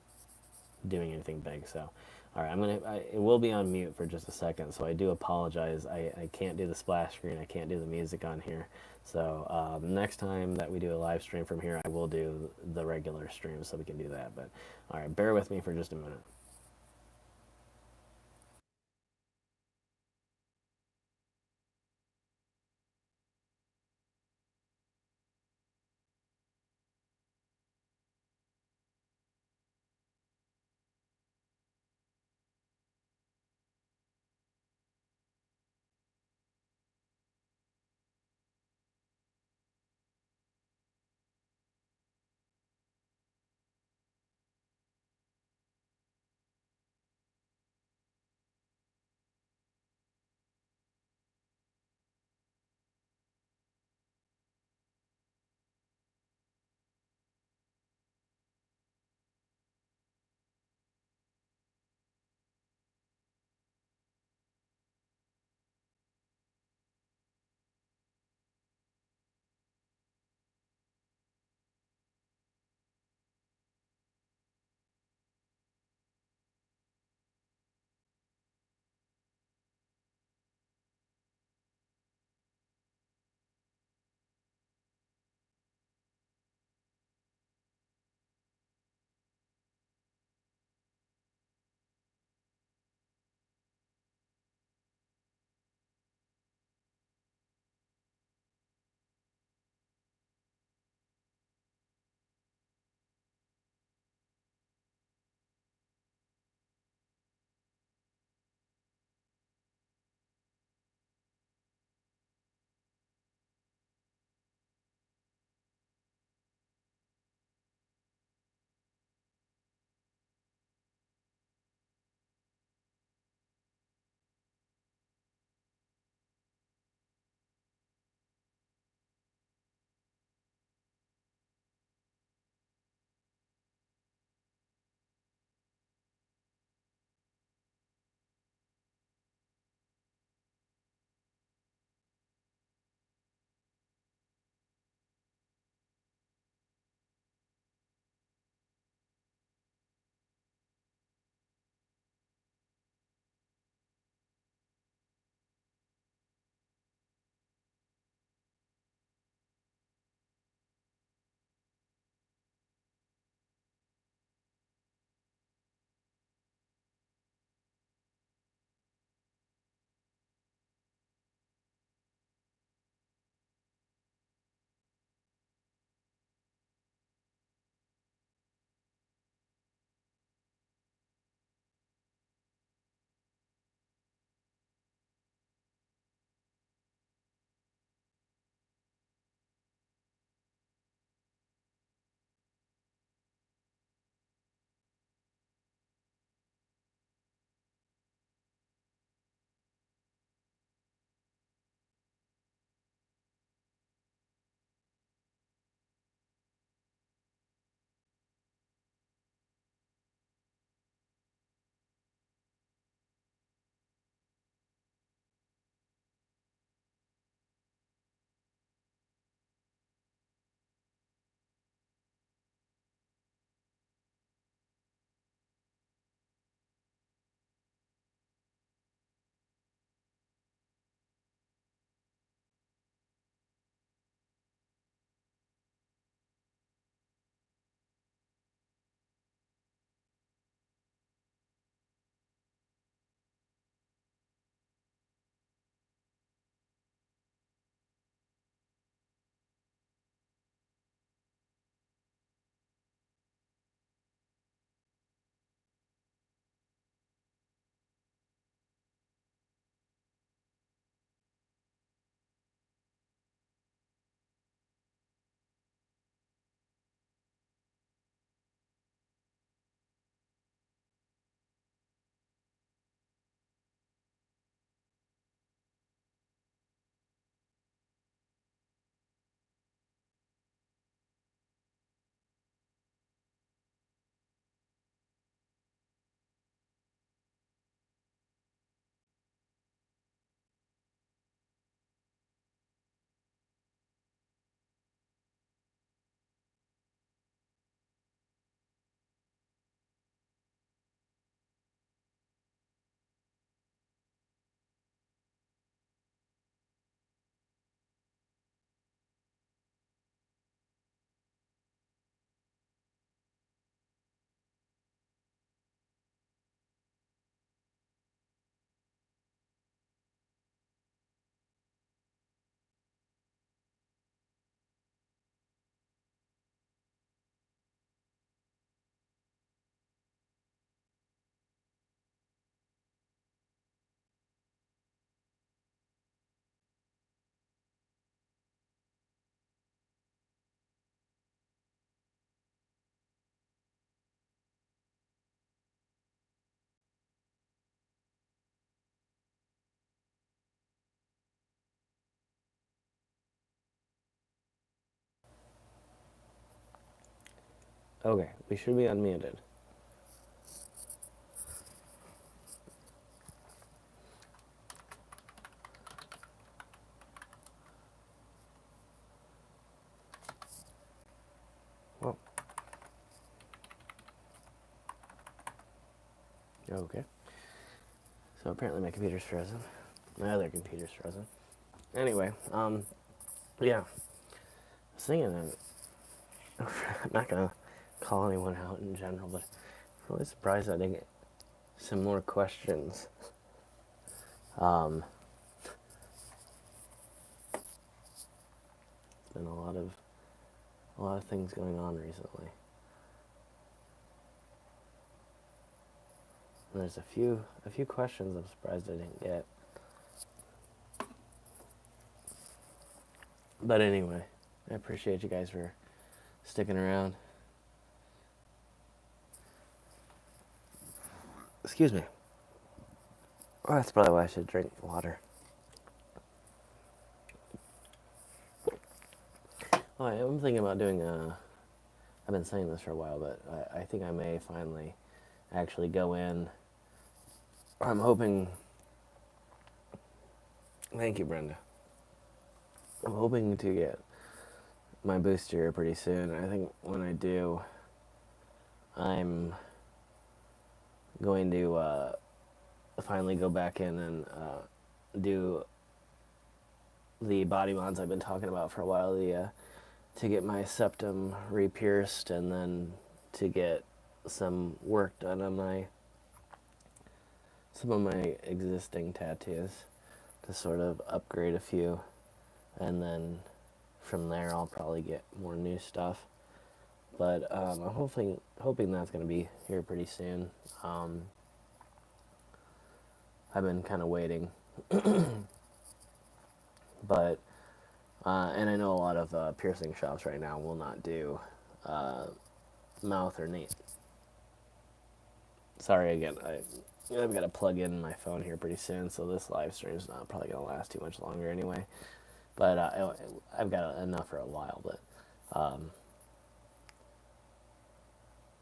doing anything big. So, all right, it will be on mute for just a second. So I do apologize. I can't do the splash screen. I can't do the music on here. So next time that we do a live stream from here, I will do the regular stream so we can do that. But all right, bear with me for just a minute. Okay, we should be unmuted. Well, okay. So apparently my computer's frozen. My other computer's frozen. Anyway, yeah. I was thinking that I'm not gonna call anyone out in general, but I'm really surprised I didn't get some more questions. It's been a lot of things going on recently. And there's a few questions I'm surprised I didn't get. But anyway, I appreciate you guys for sticking around. Excuse me. Oh, that's probably why I should drink water. Oh, I'm thinking about doing I've been saying this for a while, but I think I may finally actually go in. I'm hoping. Thank you, Brenda. I'm hoping to get my booster pretty soon. I think when I do, I'm going to finally go back in and do the body mods I've been talking about for a while. To get my septum re-pierced and then to get some work done on some of my existing tattoos to sort of upgrade a few, and then from there I'll probably get more new stuff. But I'm hoping that's going to be here pretty soon. I've been kind of waiting, but and I know a lot of piercing shops right now will not do mouth or nape. Sorry again, I've got to plug in my phone here pretty soon, so this live stream is not probably going to last too much longer anyway. But I've got enough for a while. But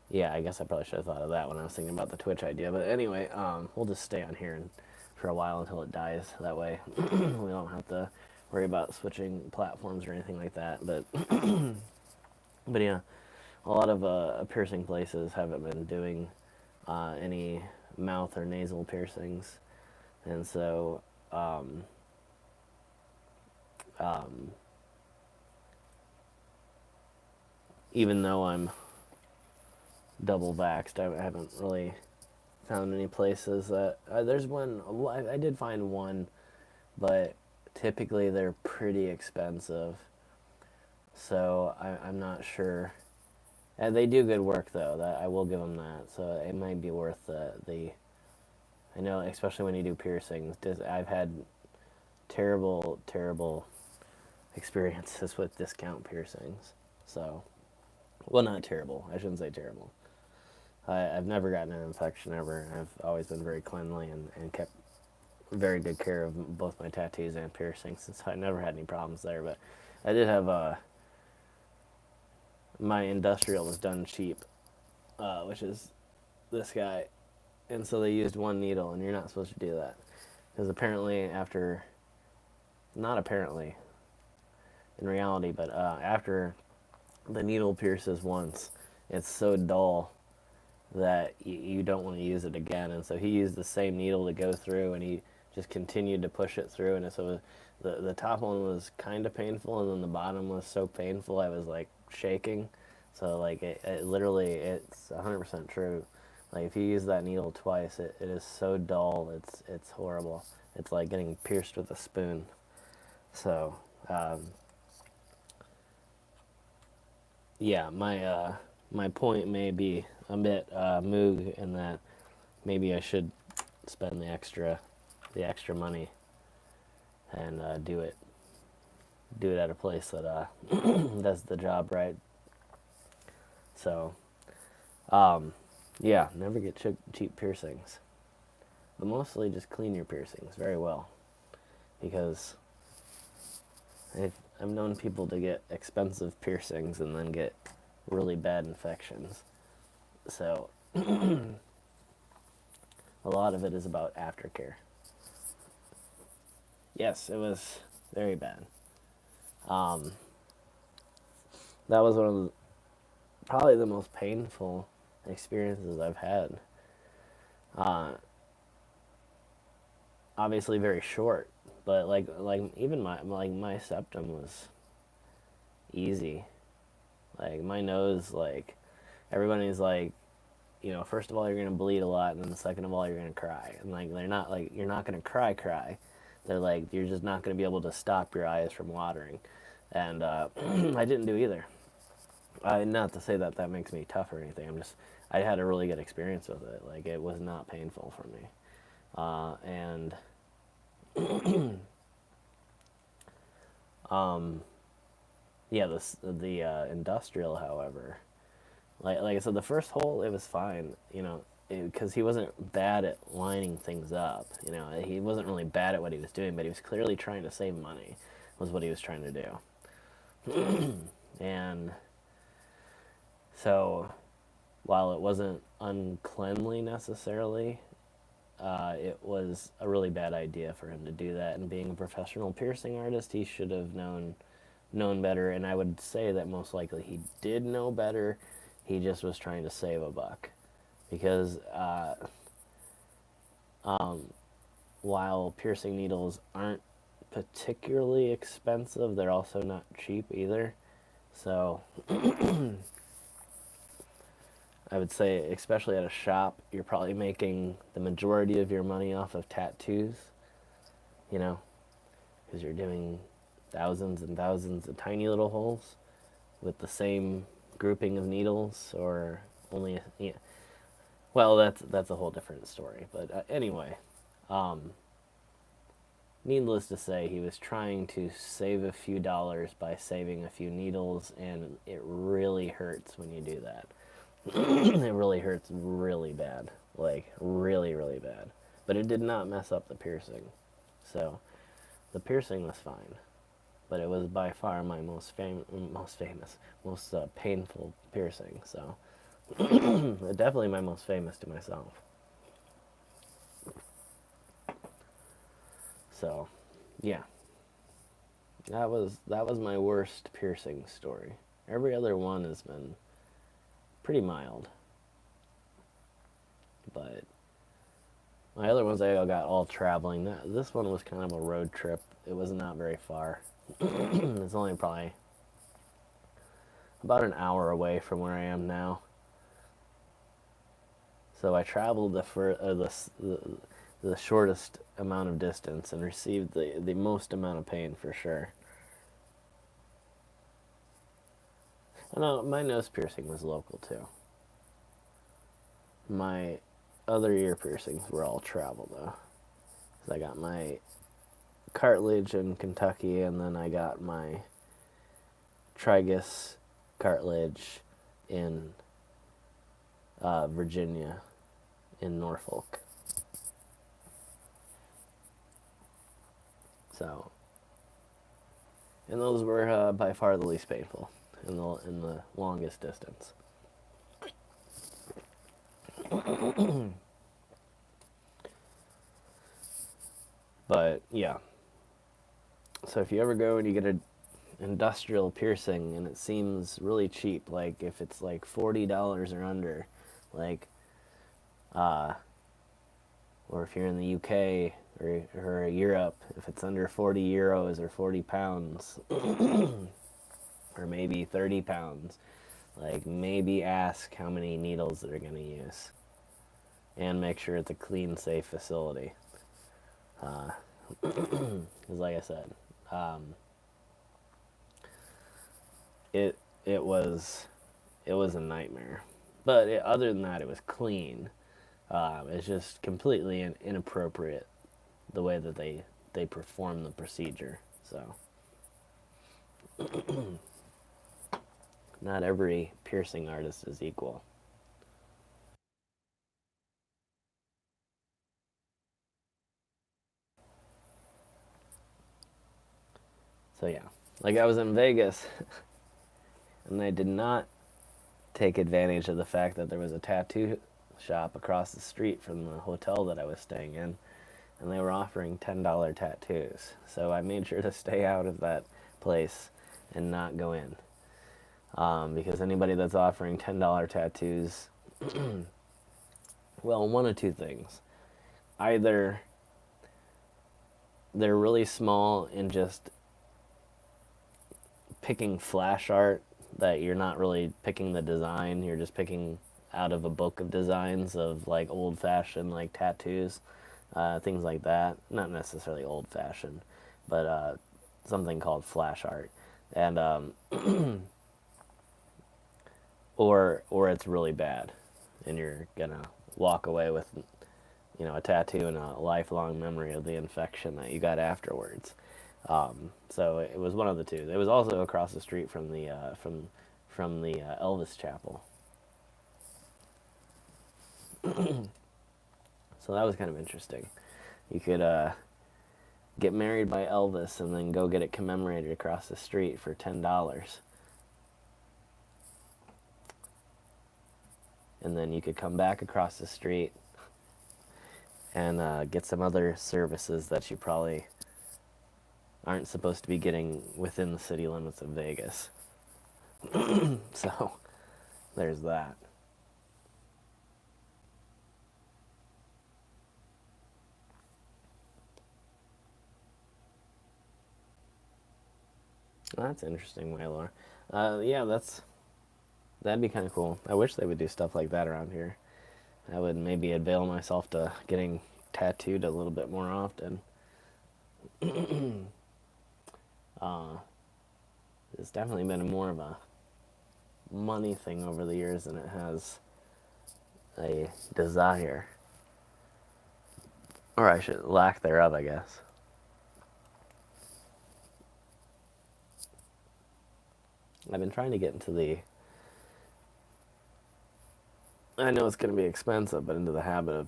yeah, I guess I probably should have thought of that when I was thinking about the Twitch idea. But anyway, we'll just stay on here for a while until it dies. That way, we don't have to worry about switching platforms or anything like that. But but yeah, a lot of piercing places haven't been doing any mouth or nasal piercings, and so even though I'm double vaxxed, I haven't really found any places that there's one. I did find one, but typically they're pretty expensive, so I'm not sure. They do good work though. That I will give them that. So it might be worth the. I know, especially when you do piercings. I've had terrible experiences with discount piercings. So, well, not terrible. I shouldn't say terrible. I've never gotten an infection ever. I've always been very cleanly and kept very good care of both my tattoos and piercings, so I never had any problems there. But I did have my industrial was done cheap, which is this guy, and so they used one needle, and you're not supposed to do that because apparently not apparently, in reality, but after the needle pierces once, it's so dull that you don't want to use it again. And so he used the same needle to go through, and he just continued to push it through. And so the top one was kind of painful, and then the bottom was so painful I was like shaking. So like it literally, it's 100% true. Like if you use that needle twice, it is so dull. It's horrible. It's like getting pierced with a spoon. So yeah, my point may be a bit moog in that maybe I should spend the extra money and do it at a place that does the job right. So yeah, never get cheap piercings, but mostly just clean your piercings very well, because I've known people to get expensive piercings and then get really bad infections. So a lot of it is about aftercare. Yes, it was very bad. Um, that was one of probably the most painful experiences I've had. Uh, Obviously very short, but even my septum was easy. Like my nose, like everybody's like, first of all you're gonna bleed a lot, and then second of all you're gonna cry, and like they're not like you're not gonna cry. They're like you're just not gonna be able to stop your eyes from watering, and I didn't do either. Not to say that that makes me tough or anything. I had a really good experience with it. Like it was not painful for me, and um, yeah, the industrial, however, like I said, the first hole it was fine, because he wasn't bad at lining things up. He wasn't really bad at what he was doing, but he was clearly trying to save money, was what he was trying to do. And so, while it wasn't uncleanly necessarily, it was a really bad idea for him to do that. And being a professional piercing artist, he should have known better. And I would say that most likely he did know better. He just was trying to save a buck, because um, while piercing needles aren't particularly expensive, they're also not cheap either. So I would say, especially at a shop, you're probably making the majority of your money off of tattoos, you know, because you're doing thousands and thousands of tiny little holes with the same grouping of needles, or only, yeah. Well, that's a whole different story. But anyway, um, needless to say, he was trying to save a few dollars by saving a few needles, and it really hurts when you do that. It really hurts really bad, like really, really bad. But it did not mess up the piercing, so the piercing was fine. But it was by far my most painful piercing. So definitely my most famous to myself. So yeah, that was my worst piercing story. Every other one has been pretty mild, but my other ones I got all traveling. This one was kind of a road trip. It was not very far. It's only probably about an hour away from where I am now. So I traveled the shortest amount of distance and received the most amount of pain for sure. And my nose piercing was local too. My other ear piercings were all travel though. So I got my cartilage in Kentucky, and then I got my tragus cartilage in Virginia, in Norfolk. So, and those were by far the least painful in the longest distance. But yeah, so if you ever go and you get an industrial piercing and it seems really cheap, like if it's like $40 or under, like uh, or if you're in the UK or Europe, if it's under 40 euros or 40 pounds, or maybe 30 pounds, like maybe ask how many needles they're going to use, and make sure it's a clean, safe facility. Because like I said, um, it it was it was a nightmare. But other than that, it was clean. It's just completely inappropriate the way that they perform the procedure. So not every piercing artist is equal. So yeah, like I was in Vegas, and I did not take advantage of the fact that there was a tattoo shop across the street from the hotel that I was staying in, and they were offering $10 tattoos. So I made sure to stay out of that place and not go in. Because anybody that's offering $10 tattoos, well, one of two things. Either they're really small and just picking flash art that you're not really picking the design, you're just picking out of a book of designs of like old fashioned like tattoos, things like that. Not necessarily old fashioned, but something called flash art. And or it's really bad and you're gonna walk away with a tattoo and a lifelong memory of the infection that you got afterwards. So it was one of the two. It was also across the street from the Elvis Chapel. So that was kind of interesting. You could get married by Elvis and then go get it commemorated across the street for $10. And then you could come back across the street and get some other services that you probably aren't supposed to be getting within the city limits of Vegas. So there's that. That's interesting, Waylor. Yeah, that'd be kind of cool. I wish they would do stuff like that around here. I would maybe avail myself to getting tattooed a little bit more often. It's definitely been more of a money thing over the years than it has a desire. Or I should, lack thereof, I guess. I've been trying to get into I know it's going to be expensive, but into the habit of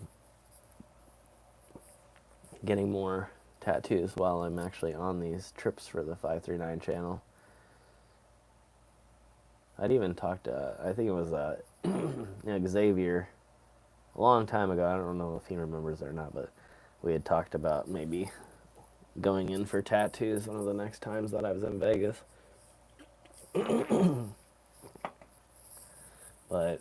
getting more tattoos while I'm actually on these trips for the 539 channel. I'd even talked to, I think it was Xavier, a long time ago. I don't know if he remembers or not, but we had talked about maybe going in for tattoos one of the next times that I was in Vegas. But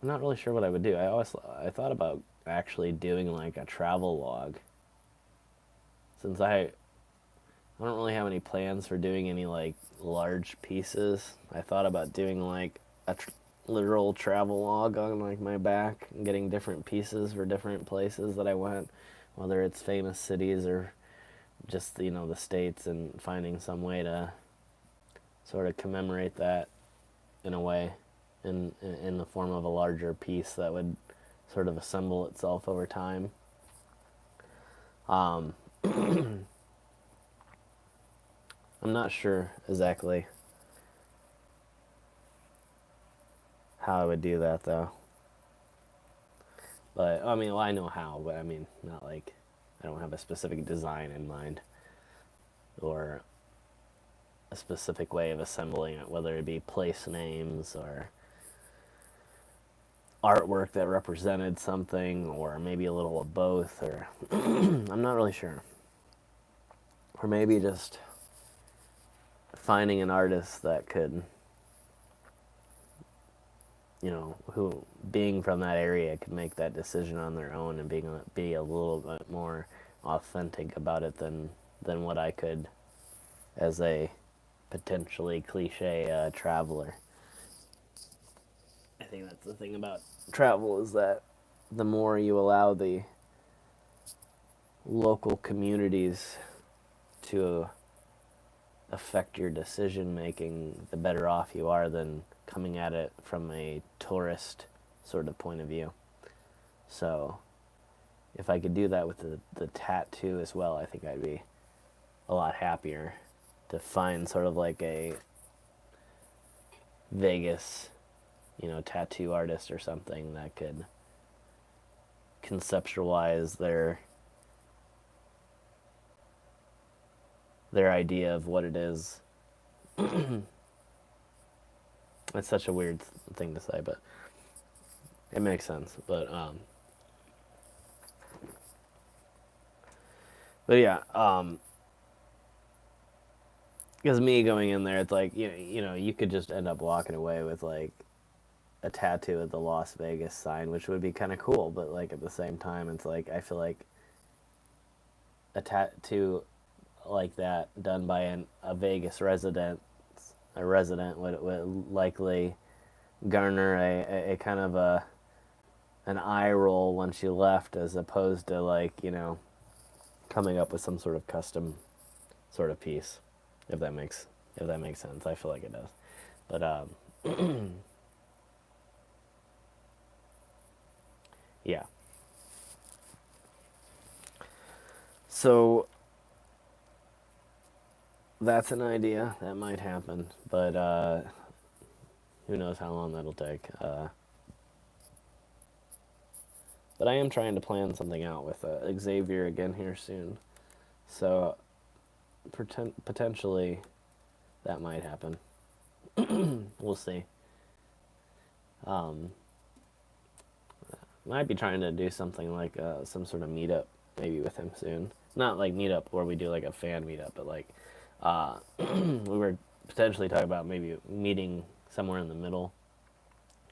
I'm not really sure what I would do. I thought about actually doing like a travel log. Since I don't really have any plans for doing any like large pieces, I thought about doing like a literal travel log on like my back and getting different pieces for different places that I went, whether it's famous cities or just the states, and finding some way to sort of commemorate that in a way, in the form of a larger piece that would sort of assemble itself over time. I'm not sure exactly how I would do that though. But I mean, well, I know how, but I mean, not like I don't have a specific design in mind or a specific way of assembling it, whether it be place names or artwork that represented something, or maybe a little of both, or I'm not really sure. Or maybe just finding an artist that could, who, being from that area, could make that decision on their own and be a little bit more authentic about it than what I could as a potentially cliche traveler. I think that's the thing about travel, is that the more you allow the local communities to affect your decision making, the better off you are than coming at it from a tourist sort of point of view. So if I could do that with the tattoo as well, I think I'd be a lot happier to find sort of like a Vegas, tattoo artist or something that could conceptualize their idea of what it is It's such a weird thing to say, but it makes sense. But yeah, because me going in there, it's like you could just end up walking away with like a tattoo of the Las Vegas sign, which would be kind of cool. But like at the same time, it's like I feel like a tattoo like that done by a Vegas resident would likely garner a kind of an eye roll once you left, as opposed to like coming up with some sort of custom sort of piece, if that makes sense. I feel like it does, but yeah. So that's an idea that might happen, but who knows how long that'll take. But I am trying to plan something out with Xavier again here soon, so potentially that might happen. We'll see. Um, Might be trying to do something like some sort of meetup maybe with him soon. Not like meetup where we do like a fan meetup, but like we were potentially talking about maybe meeting somewhere in the middle,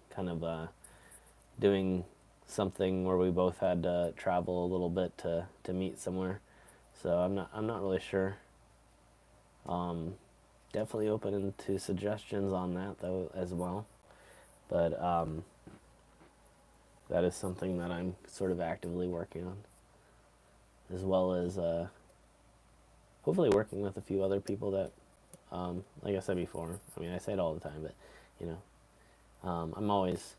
kind of doing something where we both had to travel a little bit to meet somewhere. So I'm not really sure. Um, Definitely open to suggestions on that though as well. But that is something that I'm sort of actively working on, as well as hopefully working with a few other people that, like I said before. I mean, I say it all the time, but you I'm always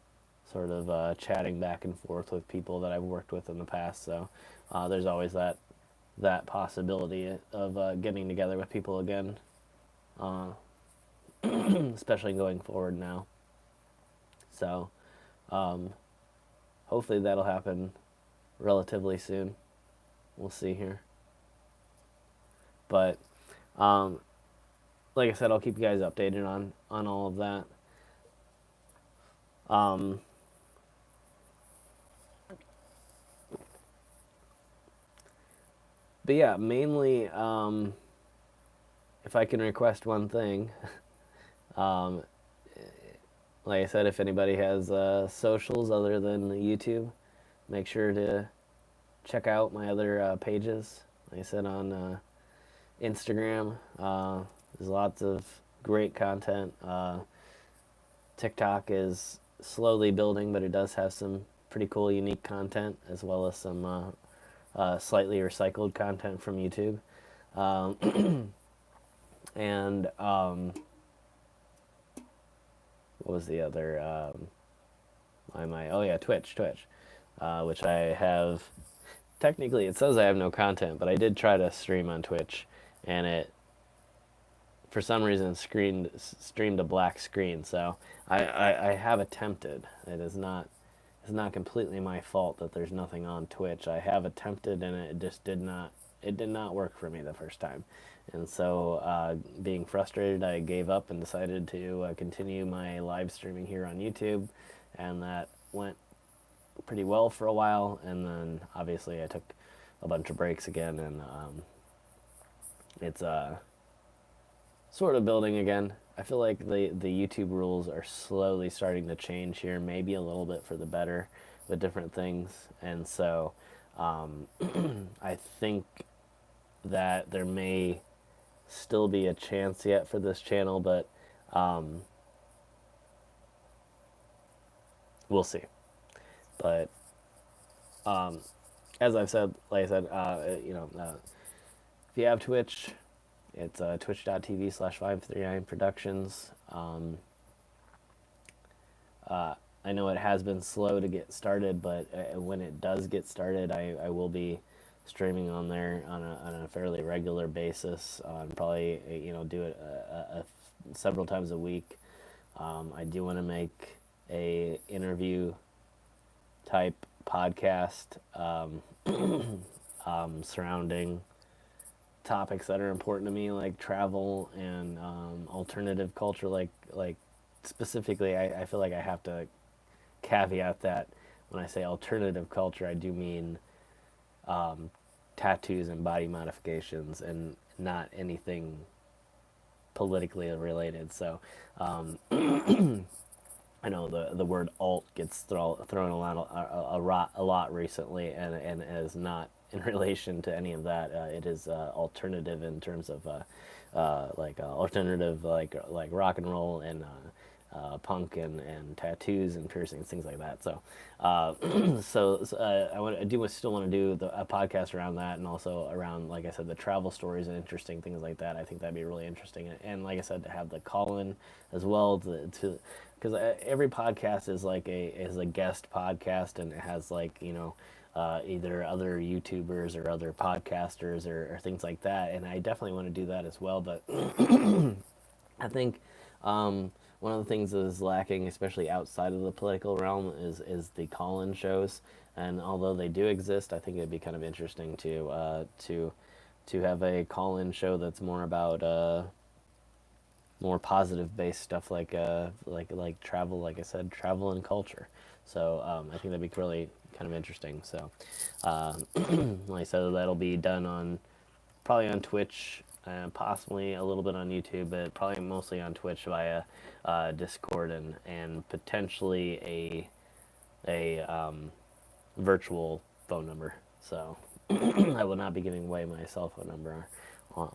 sort of chatting back and forth with people that I've worked with in the past. So there's always that possibility of getting together with people again, uh, especially going forward now. So um, hopefully that'll happen relatively soon. We'll see here. But um, like I said, I'll keep you guys updated on all of that. Um, but yeah, mainly, if I can request one thing, um, like I said, if anybody has socials other than YouTube, make sure to check out my other pages. Like I said, on Instagram, there's lots of great content. TikTok is slowly building, but it does have some pretty cool, unique content, as well as some slightly recycled content from YouTube. And what was the other? Oh yeah, Twitch, which I have. Technically, it says I have no content, but I did try to stream on Twitch, and it, for some reason, streamed a black screen. So I have attempted. It's not completely my fault that there's nothing on Twitch. I have attempted, and it just did not. It did not work for me the first time, and so being frustrated, I gave up and decided to continue my live streaming here on YouTube, and that went pretty well for a while. And then obviously I took a bunch of breaks again, and it's sort of building again. I feel like the YouTube rules are slowly starting to change here, maybe a little bit for the better with different things. And so I think that there may still be a chance yet for this channel, but we'll see. But as I've said, like I said, if you have Twitch, it's twitch.tv/539productions. I know it has been slow to get started, but when it does get started, I will be streaming on there on a fairly regular basis. And probably do it several times a week. I do want to make a interview type podcast surrounding topics that are important to me, like travel and alternative culture, like specifically, I feel like I have to caveat that when I say alternative culture, I do mean tattoos and body modifications, and not anything politically related. So I know the word alt gets thrown a lot recently, and is not in relation to any of that. It is alternative in terms of alternative rock and roll and punk and tattoos and piercings, things like that. So I do still want to do a podcast around that, and also around, like I said, the travel stories and interesting things like that. I think that'd be really interesting, and like I said, to have the call in as well to because every podcast is a guest podcast, and it has either other YouTubers or other podcasters or things like that, and I definitely want to do that as well. But I think one of the things that is lacking, especially outside of the political realm, is the call-in shows. And although they do exist, I think it'd be kind of interesting to have a call-in show that's more about more positive based stuff, like travel, like I said, travel and culture. So I think that'd be really kind of interesting. So like I said, that'll be done on probably on Twitch, possibly a little bit on YouTube, but probably mostly on Twitch via Discord, and potentially a virtual phone number. So I will not be giving away my cell phone number on